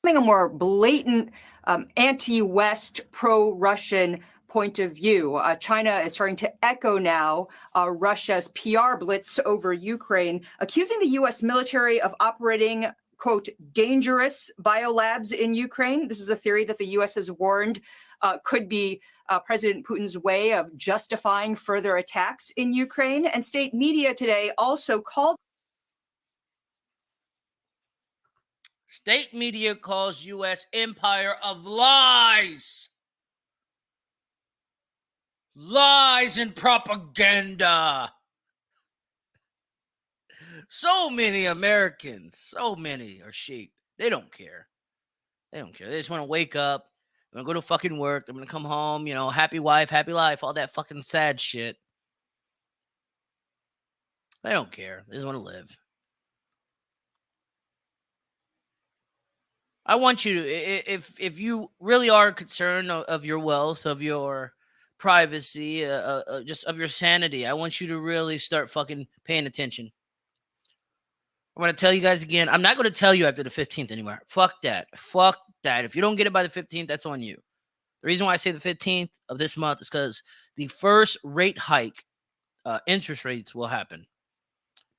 A more blatant anti-West, pro-Russian point of view. China is starting to echo now Russia's PR blitz over Ukraine, accusing the U.S. military of operating, quote, dangerous biolabs in Ukraine. This is a theory that the U.S. has warned could be President Putin's way of justifying further attacks in Ukraine. And state media today also called. State media calls U.S. empire of lies. Lies and propaganda. So many Americans, so many are sheep. They don't care. They just want to wake up. They're going to go to fucking work. They're going to come home, happy wife, happy life, all that fucking sad shit. They don't care. They just want to live. I want you to, if you really are concerned of your wealth, of your privacy, just of your sanity, I want you to really start fucking paying attention. I'm going to tell you guys again. I'm not going to tell you after the 15th anymore. Fuck that. Fuck that. If you don't get it by the 15th, that's on you. The reason why I say the 15th of this month is because the first rate hike, interest rates will happen.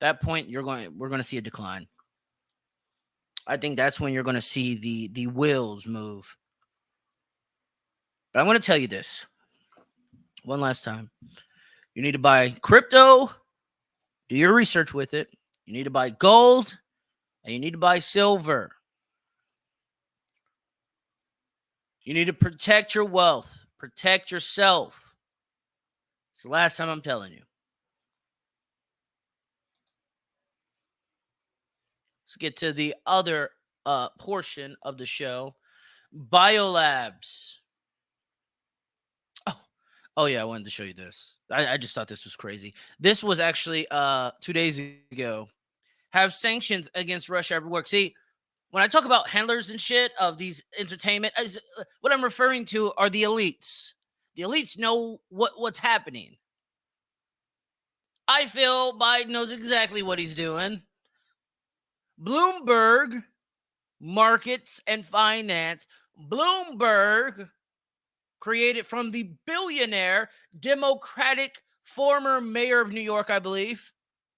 At that point, we're going to see a decline. I think that's when you're going to see the wheels move. But I'm going to tell you this one last time. You need to buy crypto. Do your research with it. You need to buy gold. And you need to buy silver. You need to protect your wealth. Protect yourself. It's the last time I'm telling you. Let's get to the other portion of the show. Biolabs. Oh yeah, I wanted to show you this. I just thought this was crazy. This was actually 2 days ago. Have sanctions against Russia ever work? See, when I talk about handlers and shit of these entertainment, what I'm referring to are the elites. The elites know what's happening. I feel Biden knows exactly what he's doing. Bloomberg Markets and Finance. Bloomberg created from the billionaire Democratic former mayor of New York, I believe.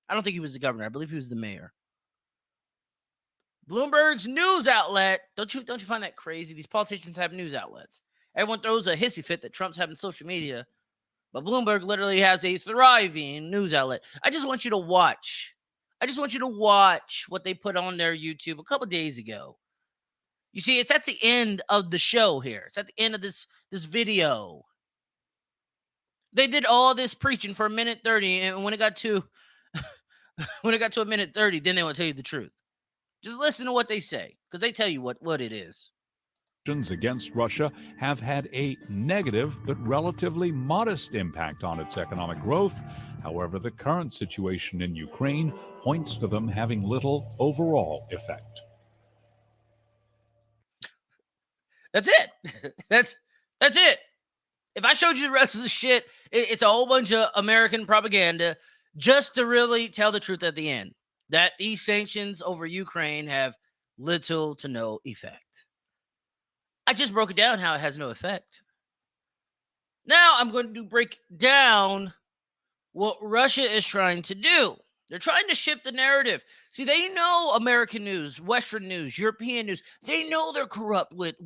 I don't think he was the governor. I believe he was the mayor. Bloomberg's news outlet. Don't you find that crazy? These politicians have news outlets. Everyone throws a hissy fit that Trump's having social media, but Bloomberg literally has a thriving news outlet. I just want you to watch. I just want you to watch what they put on their YouTube a couple days ago. You see, it's at the end of the show here. It's at the end of this video. They did all this preaching for 1:30, and when it got to when it got to 1:30, then they want to tell you the truth. Just listen to what they say, because they tell you what it is. Sanctions against Russia have had a negative but relatively modest impact on its economic growth. However, the current situation in Ukraine points to them having little overall effect. That's it. That's it. If I showed you the rest of the shit, it's a whole bunch of American propaganda just to really tell the truth at the end. That these sanctions over Ukraine have little to no effect. I just broke it down how it has no effect. Now I'm going to break down what Russia is trying to do. They're trying to shift the narrative. See, they know American news, Western news, European news. They know they're corrupt with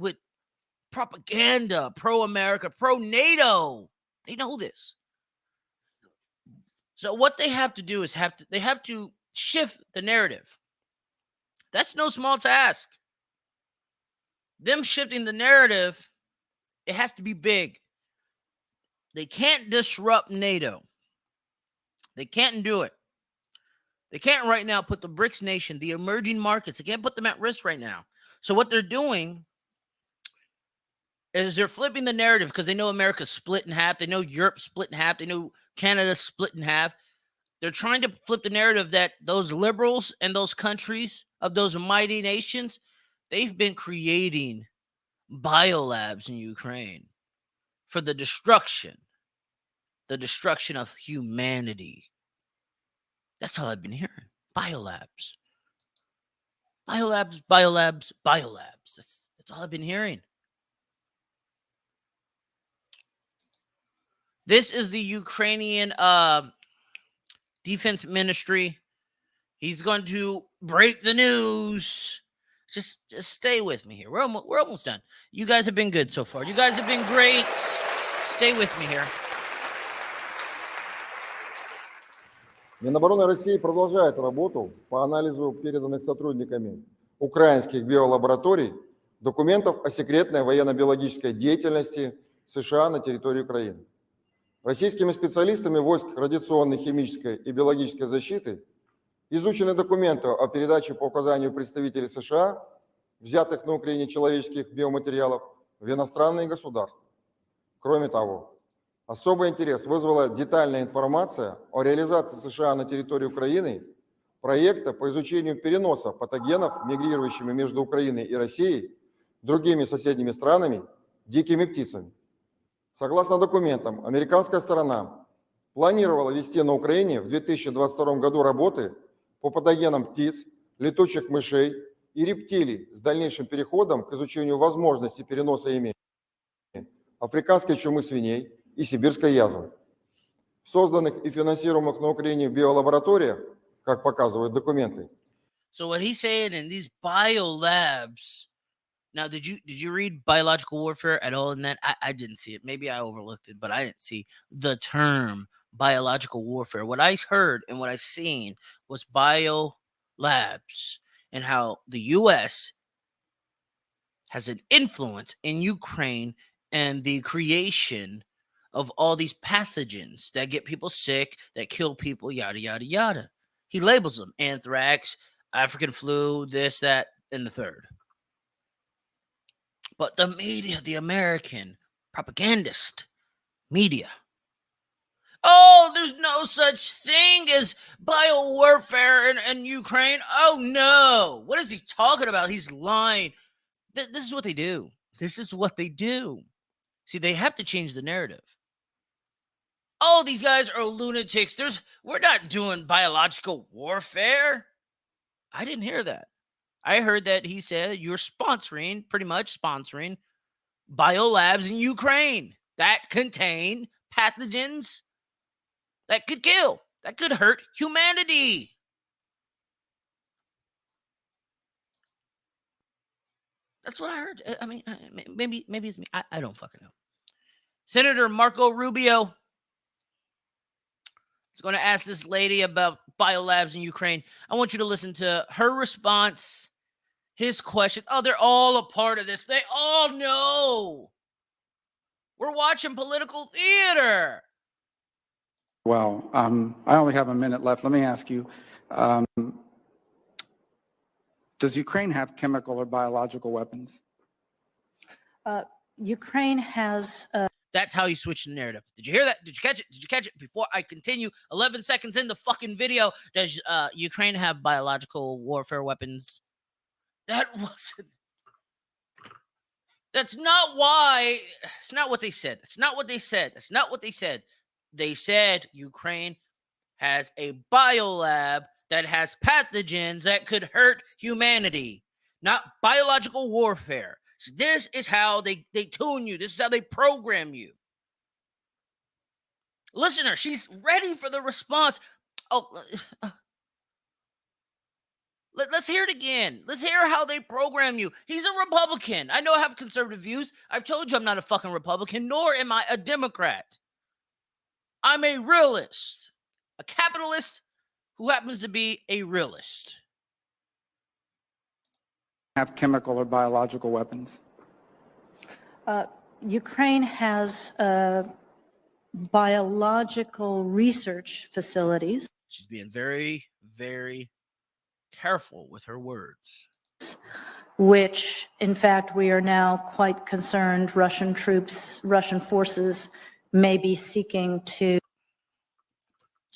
propaganda, pro-America, pro-NATO. They know this. So what they have to do is they have to shift the narrative. That's no small task. Them shifting the narrative, it has to be big. They can't disrupt NATO. They can't do it. They can't right now put the BRICS nation, the emerging markets, they can't put them at risk right now. So what they're doing is they're flipping the narrative because they know America's split in half. They know Europe's split in half. They know Canada's split in half. They're trying to flip the narrative that those liberals and those countries of those mighty nations, they've been creating biolabs in Ukraine for the destruction of humanity. That's all I've been hearing. Biolabs. Biolabs, biolabs, biolabs. That's all I've been hearing. This is the Ukrainian defense ministry. He's going to break the news. Just stay with me here. We're almost done. You guys have been good so far. You guys have been great. Stay with me here. Минобороны России продолжает работу по анализу переданных сотрудниками украинских биолабораторий документов о секретной военно-биологической деятельности США на территории Украины. Российскими специалистами войск радиационной, химической и биологической защиты изучены документы о передаче по указанию представителей США, взятых на Украине человеческих биоматериалов, в иностранные государства. Кроме того, особый интерес вызвала детальная информация о реализации США на территории Украины проекта по изучению переноса патогенов, мигрирующими между Украиной и Россией, другими соседними странами, дикими птицами. Согласно документам, американская сторона планировала вести на Украине в 2022 году работы по патогенам птиц, летучих мышей и рептилий с дальнейшим переходом к изучению возможности переноса ими африканской чумы свиней и сибирской язвы. В созданных и финансируемых на Украине биолабораториях, как показывают документы. So what he's saying in these biolabs. Now, did you read biological warfare at all in that? I didn't see it. Maybe I overlooked it, but I didn't see the term biological warfare. What I heard and what I seen was biolabs and how the U.S. has an influence in Ukraine and the creation of all these pathogens that get people sick, that kill people, yada, yada, yada. He labels them anthrax, African flu, this, that, and the third. But the media, the American propagandist media, oh, there's no such thing as biowarfare in Ukraine. Oh, no. What is he talking about? He's lying. This is what they do. This is what they do. See, they have to change the narrative. Oh, these guys are lunatics. We're not doing biological warfare. I didn't hear that. I heard that he said you're pretty much sponsoring biolabs in Ukraine that contain pathogens that could kill, that could hurt humanity. That's what I heard. I mean, maybe it's me. I don't fucking know. Senator Marco Rubio is going to ask this lady about biolabs in Ukraine. I want you to listen to her response, his question. Oh, they're all a part of this. They all know. We're watching political theater. Well, I only have a minute left. Let me ask you, does Ukraine have chemical or biological weapons? Ukraine has... That's how you switch the narrative. Did you hear that? Did you catch it? Did you catch it? Before I continue, 11 seconds in the fucking video, does Ukraine have biological warfare weapons? That wasn't... That's not why... It's not what they said. It's not what they said. It's not what they said. They said Ukraine has a biolab that has pathogens that could hurt humanity, not biological warfare. So this is how they tune you. This is how they program you. Listener, she's ready for the response. Oh, let's hear it again. Let's hear how they program you. He's a Republican. I know I have conservative views. I've told you I'm not a fucking Republican, nor am I a Democrat. I'm a realist, a capitalist who happens to be a realist. Have chemical or biological weapons? Ukraine has biological research facilities. She's being very, very careful with her words. Which, in fact, we are now quite concerned Russian forces may be seeking to...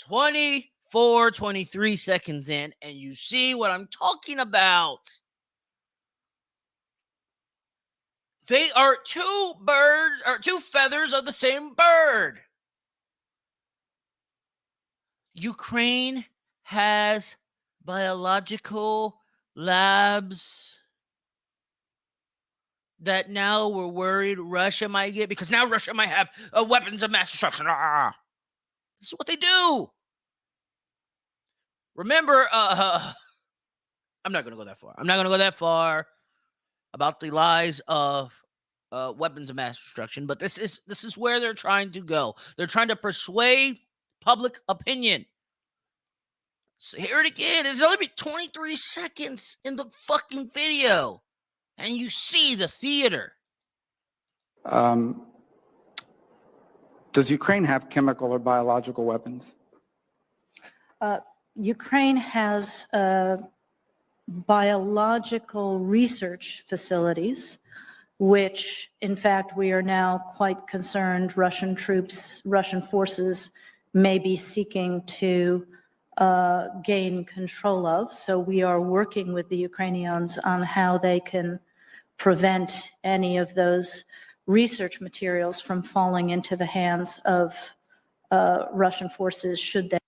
23 seconds in, and you see what I'm talking about. They are two feathers of the same bird. Ukraine has biological labs that now we're worried Russia might get, because now Russia might have weapons of mass destruction. This is what they do. Remember, I'm not going to go that far. I'm not going to go that far about the lies of weapons of mass destruction, but this is where they're trying to go. They're trying to persuade public opinion. So hear it again. There's only 23 seconds in the fucking video, and you see the theater. Does Ukraine have chemical or biological weapons? Ukraine has biological research facilities, which, in fact, we are now quite concerned Russian forces may be seeking to gain control of. So we are working with the Ukrainians on how they can prevent any of those research materials from falling into the hands of Russian forces should they.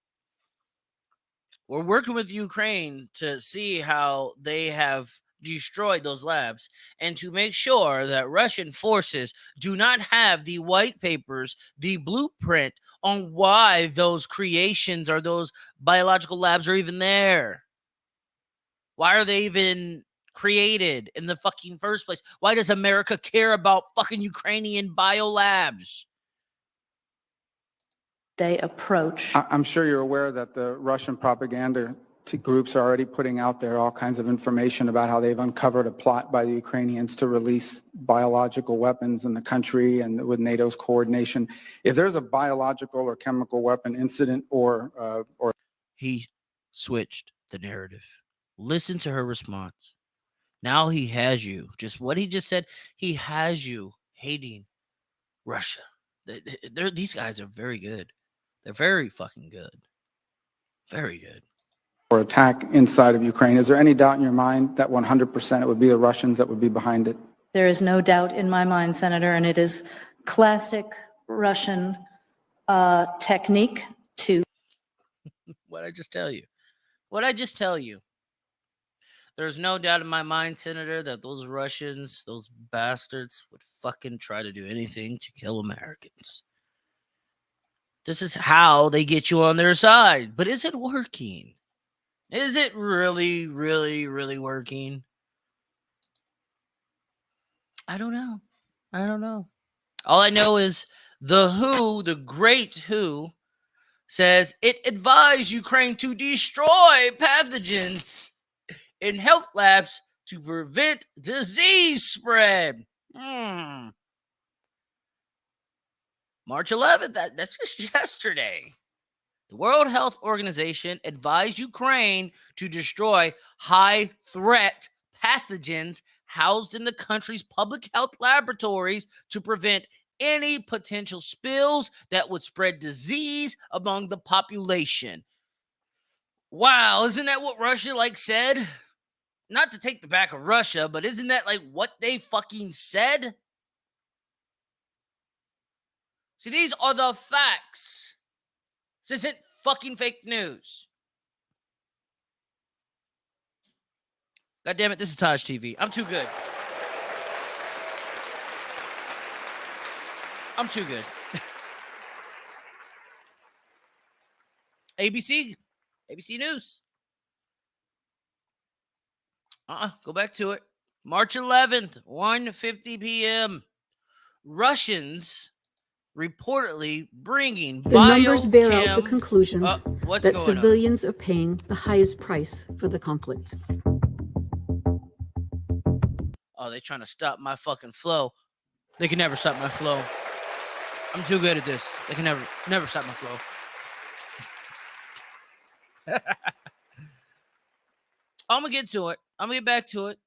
We're working with Ukraine to see how they have destroyed those labs and to make sure that Russian forces do not have the white papers, the blueprint on why those creations or those biological labs are even there. Why are they even created in the fucking first place? Why does America care about fucking Ukrainian biolabs? They approach. I'm sure you're aware that the Russian propaganda groups are already putting out there all kinds of information about how they've uncovered a plot by the Ukrainians to release biological weapons in the country and with NATO's coordination. If there's a biological or chemical weapon incident or He switched the narrative. Listen to her response. Now he has you. Just what he just said, he has you hating Russia. These guys are very good. They're very fucking good. Very good. or attack inside of Ukraine, is there any doubt in your mind that 100% it would be the Russians that would be behind it? There is no doubt in my mind, Senator, and it is classic Russian technique to. What I just tell you? What I just tell you? There's no doubt in my mind, Senator, that those Russians, those bastards, would fucking try to do anything to kill Americans. This is how they get you on their side. But is it working? Is it really, really, really working? I don't know. I don't know. All I know is the WHO, the great WHO, says it advised Ukraine to destroy pathogens in health labs to prevent disease spread. March 11th, that's just yesterday. The World Health Organization advised Ukraine to destroy high-threat pathogens housed in the country's public health laboratories to prevent any potential spills that would spread disease among the population. Wow, isn't that what Russia said? Not to take the back of Russia, but isn't that what they fucking said? See, these are the facts. This isn't fucking fake news. God damn it, this is TaijhTV. I'm too good. I'm too good. ABC News. Go back to it. March 11th, 1:50 p.m. Russians reportedly bringing the numbers bear out the conclusion that civilians are paying the highest price for the conflict. Oh, they're trying to stop my fucking flow. They can never stop my flow. I'm too good at this. They can never stop my flow. I'm gonna get to it. I'm gonna get back to it.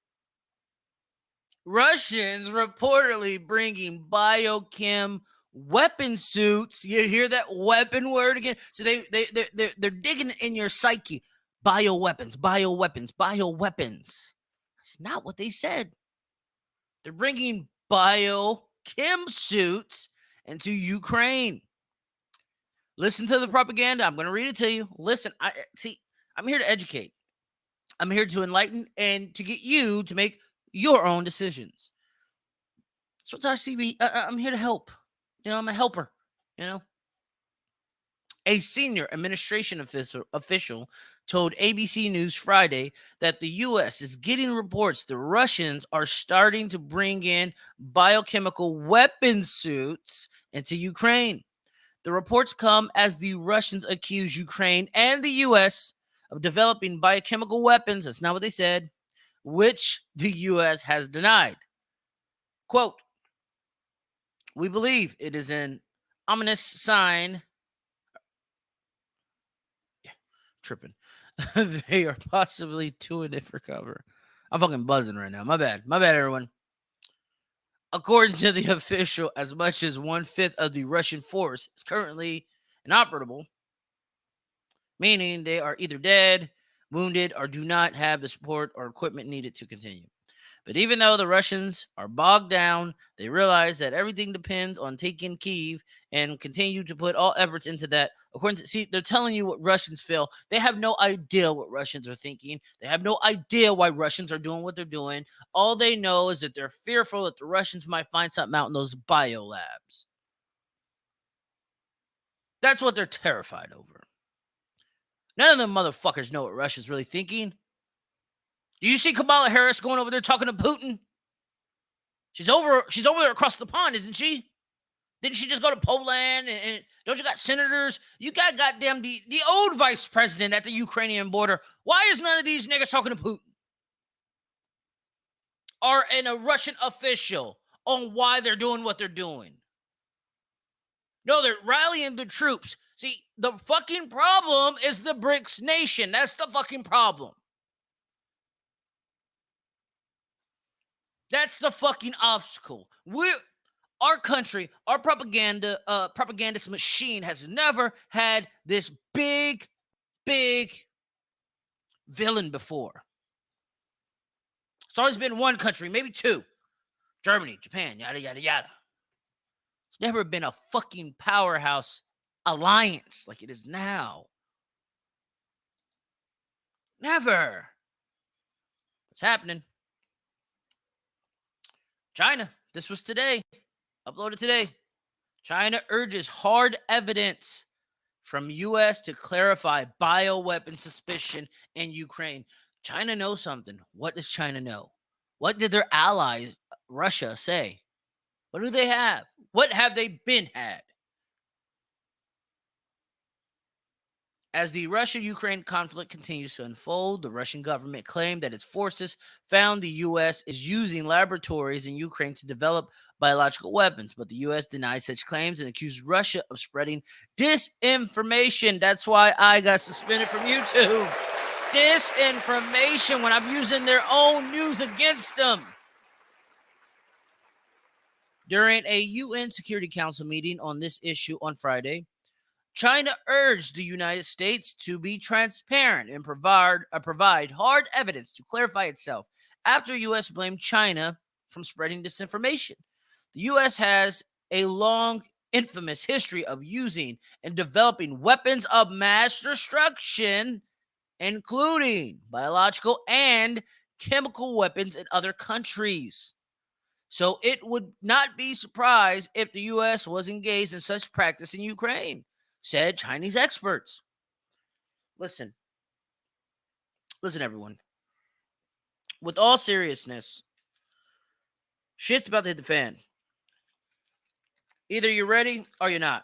Russians reportedly bringing biochem weapon suits. You hear that weapon word again? So they're digging in your psyche. Bioweapons. That's not what they said. They're bringing biochem suits into Ukraine. Listen to the propaganda. I'm going to read it to you. Listen, I'm here to educate. I'm here to enlighten and to get you to make your own decisions. So TaijhTV, I'm here to help. I'm a helper. A senior administration official told ABC News Friday that the U.S. is getting reports the Russians are starting to bring in biochemical weapon suits into Ukraine. The reports come as the Russians accuse Ukraine and the U.S. of developing biochemical weapons. That's not what they said, which the U.S. has denied. Quote, "We believe it is an ominous sign." Tripping. They are possibly doing it for cover. I'm fucking buzzing right now. My bad, everyone. According to the official, as much as 1/5 of the Russian force is currently inoperable. meaning they are either dead, wounded, or do not have the support or equipment needed to continue. But even though the Russians are bogged down, they realize that everything depends on taking Kyiv and continue to put all efforts into that. See, they're telling you what Russians feel. They have no idea what Russians are thinking. They have no idea why Russians are doing what they're doing. All they know is that they're fearful that the Russians might find something out in those biolabs. That's what they're terrified over. None of them motherfuckers know what Russia's really thinking. Do you see Kamala Harris going over there talking to Putin? She's over there across the pond, isn't she? Didn't she just go to Poland? And don't you got senators? You got goddamn the old vice president at the Ukrainian border. Why is none of these niggas talking to Putin? Or a Russian official on why they're doing what they're doing? No, they're rallying the troops. See, the fucking problem is the BRICS nation. That's the fucking problem. That's the fucking obstacle. Our country, our propagandist machine has never had this big villain before. It's always been one country, maybe two. Germany, Japan, yada, yada, yada. It's never been a fucking powerhouse alliance like it is now. Never. What's happening? China, this was today. Uploaded today. China urges hard evidence from U.S. to clarify bioweapon suspicion in Ukraine. China knows something. What does China know? What did their ally, Russia, say? What do they have? What have they been had? As the Russia-Ukraine conflict continues to unfold, the Russian government claimed that its forces found the U.S. is using laboratories in Ukraine to develop biological weapons, but the U.S. denied such claims and accused Russia of spreading disinformation. That's why I got suspended from YouTube. Disinformation when I'm using their own news against them. During a UN Security Council meeting on this issue on Friday, China urged the United States to be transparent and provide hard evidence to clarify itself after U.S. blamed China from spreading disinformation. The U.S. has a long, infamous history of using and developing weapons of mass destruction, including biological and chemical weapons in other countries. So it would not be surprised if the U.S. was engaged in such practice in Ukraine, said Chinese experts. Listen, everyone. With all seriousness, shit's about to hit the fan. Either you're ready or you're not.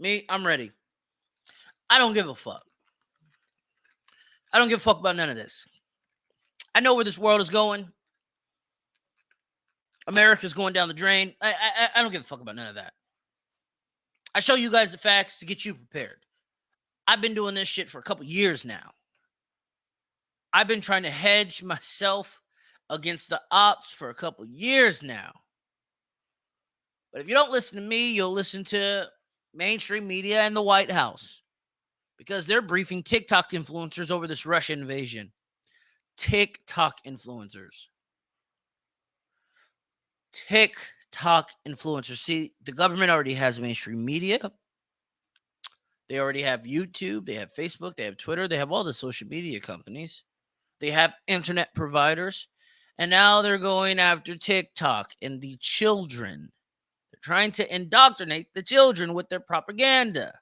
Me, I'm ready. I don't give a fuck. I don't give a fuck about none of this. I know where this world is going. America's going down the drain. I don't give a fuck about none of that. I show you guys the facts to get you prepared. I've been doing this shit for a couple years now. I've been trying to hedge myself against the ops for a couple years now. But if you don't listen to me, you'll listen to mainstream media and the White House because they're briefing TikTok influencers over this Russian invasion. TikTok influencers. See, the government already has mainstream media. They already have YouTube. They have Facebook. They have Twitter. They have all the social media companies. They have internet providers. And now they're going after TikTok and the children. They're trying to indoctrinate the children with their propaganda.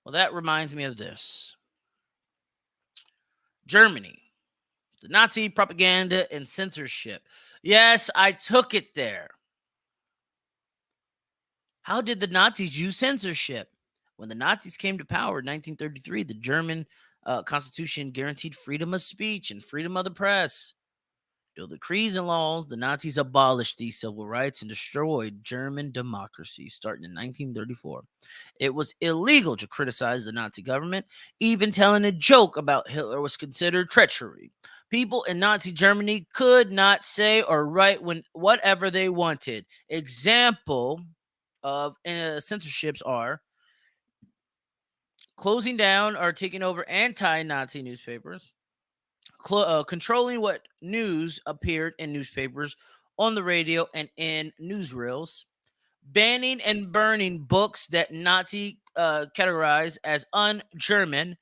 Well, that reminds me of this. Germany. The Nazi propaganda and censorship. Yes, I took it there. How did the Nazis use censorship? When the Nazis came to power in 1933, the German Constitution guaranteed freedom of speech and freedom of the press. Through decrees and laws, the Nazis abolished these civil rights and destroyed German democracy starting in 1934. It was illegal to criticize the Nazi government. Even telling a joke about Hitler was considered treachery. People in Nazi Germany could not say or write whatever they wanted. Example of censorships are closing down or taking over anti-Nazi newspapers, controlling what news appeared in newspapers, on the radio, and in newsreels, banning and burning books that Nazi categorized as un-German,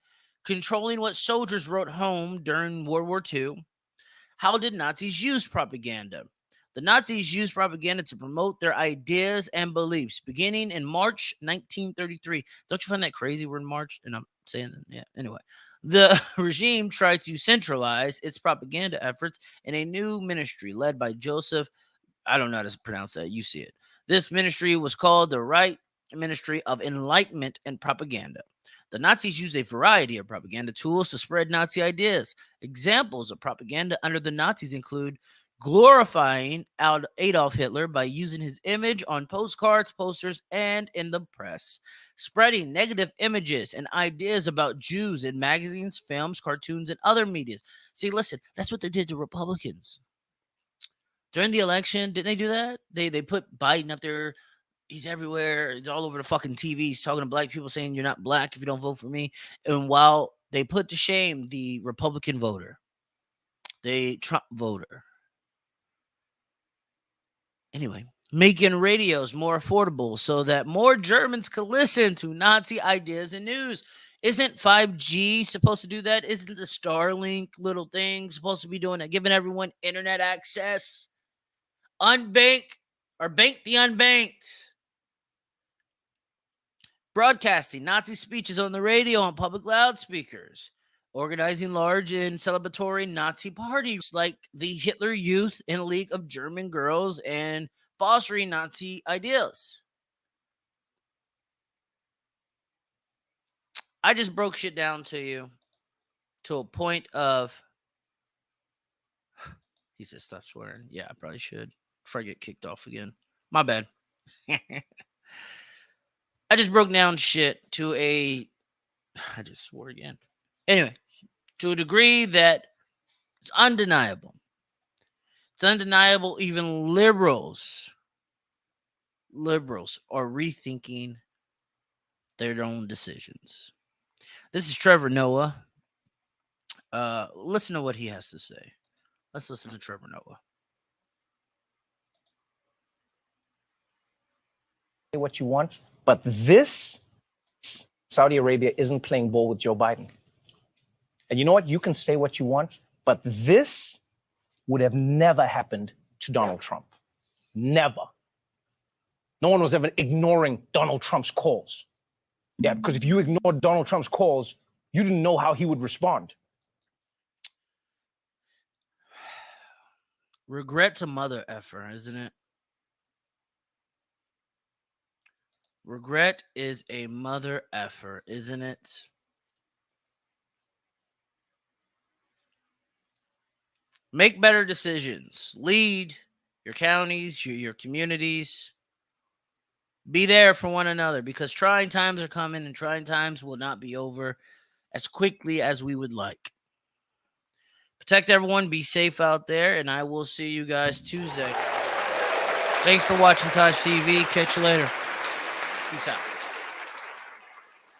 controlling what soldiers wrote home during World War II. How did Nazis use propaganda? The Nazis used propaganda to promote their ideas and beliefs, beginning in March 1933. Don't you find that crazy? We're in March, and I'm saying that. Yeah. Anyway, the regime tried to centralize its propaganda efforts in a new ministry led by Joseph. I don't know how to pronounce that. You see it. This ministry was called the Right Ministry of Enlightenment and Propaganda. The Nazis used a variety of propaganda tools to spread Nazi ideas. Examples of propaganda under the Nazis include glorifying Adolf Hitler by using his image on postcards, posters, and in the press, spreading negative images and ideas about Jews in magazines, films, cartoons, and other media. See, listen, that's what they did to Republicans. During the election, didn't they do that? They put Biden up there. He's everywhere. He's all over the fucking TV. He's talking to black people saying you're not black if you don't vote for me. And while they put to shame the Republican voter, the Trump voter. Anyway, making radios more affordable so that more Germans could listen to Nazi ideas and news. Isn't 5G supposed to do that? Isn't the Starlink little thing supposed to be doing that? Giving everyone internet access? Unbank or bank the unbanked. Broadcasting Nazi speeches on the radio on public loudspeakers. Organizing large and celebratory Nazi parties like the Hitler Youth and League of German Girls and fostering Nazi ideas. I just broke shit down to you to a point of... He said stop swearing. Yeah, I probably should before I get kicked off again. My bad. I just broke down shit to a... I just swore again. Anyway, to a degree that it's undeniable. It's undeniable even liberals are rethinking their own decisions. This is Trevor Noah. Listen to what he has to say. Let's listen to Trevor Noah. What you want, but this Saudi Arabia isn't playing ball with Joe Biden. And you know what? You can say what you want, but this would have never happened to Donald Trump. Never. No one was ever ignoring Donald Trump's calls. Yeah, because if you ignored Donald Trump's calls, you didn't know how he would respond. Regret's a mother effer, isn't it? Regret is a mother effer, isn't it? Make better decisions. Lead your counties, your communities. Be there for one another because trying times are coming and trying times will not be over as quickly as we would like. Protect everyone. Be safe out there, and I will see you guys Tuesday. Thanks for watching TaijhTV. Catch you later. Peace out.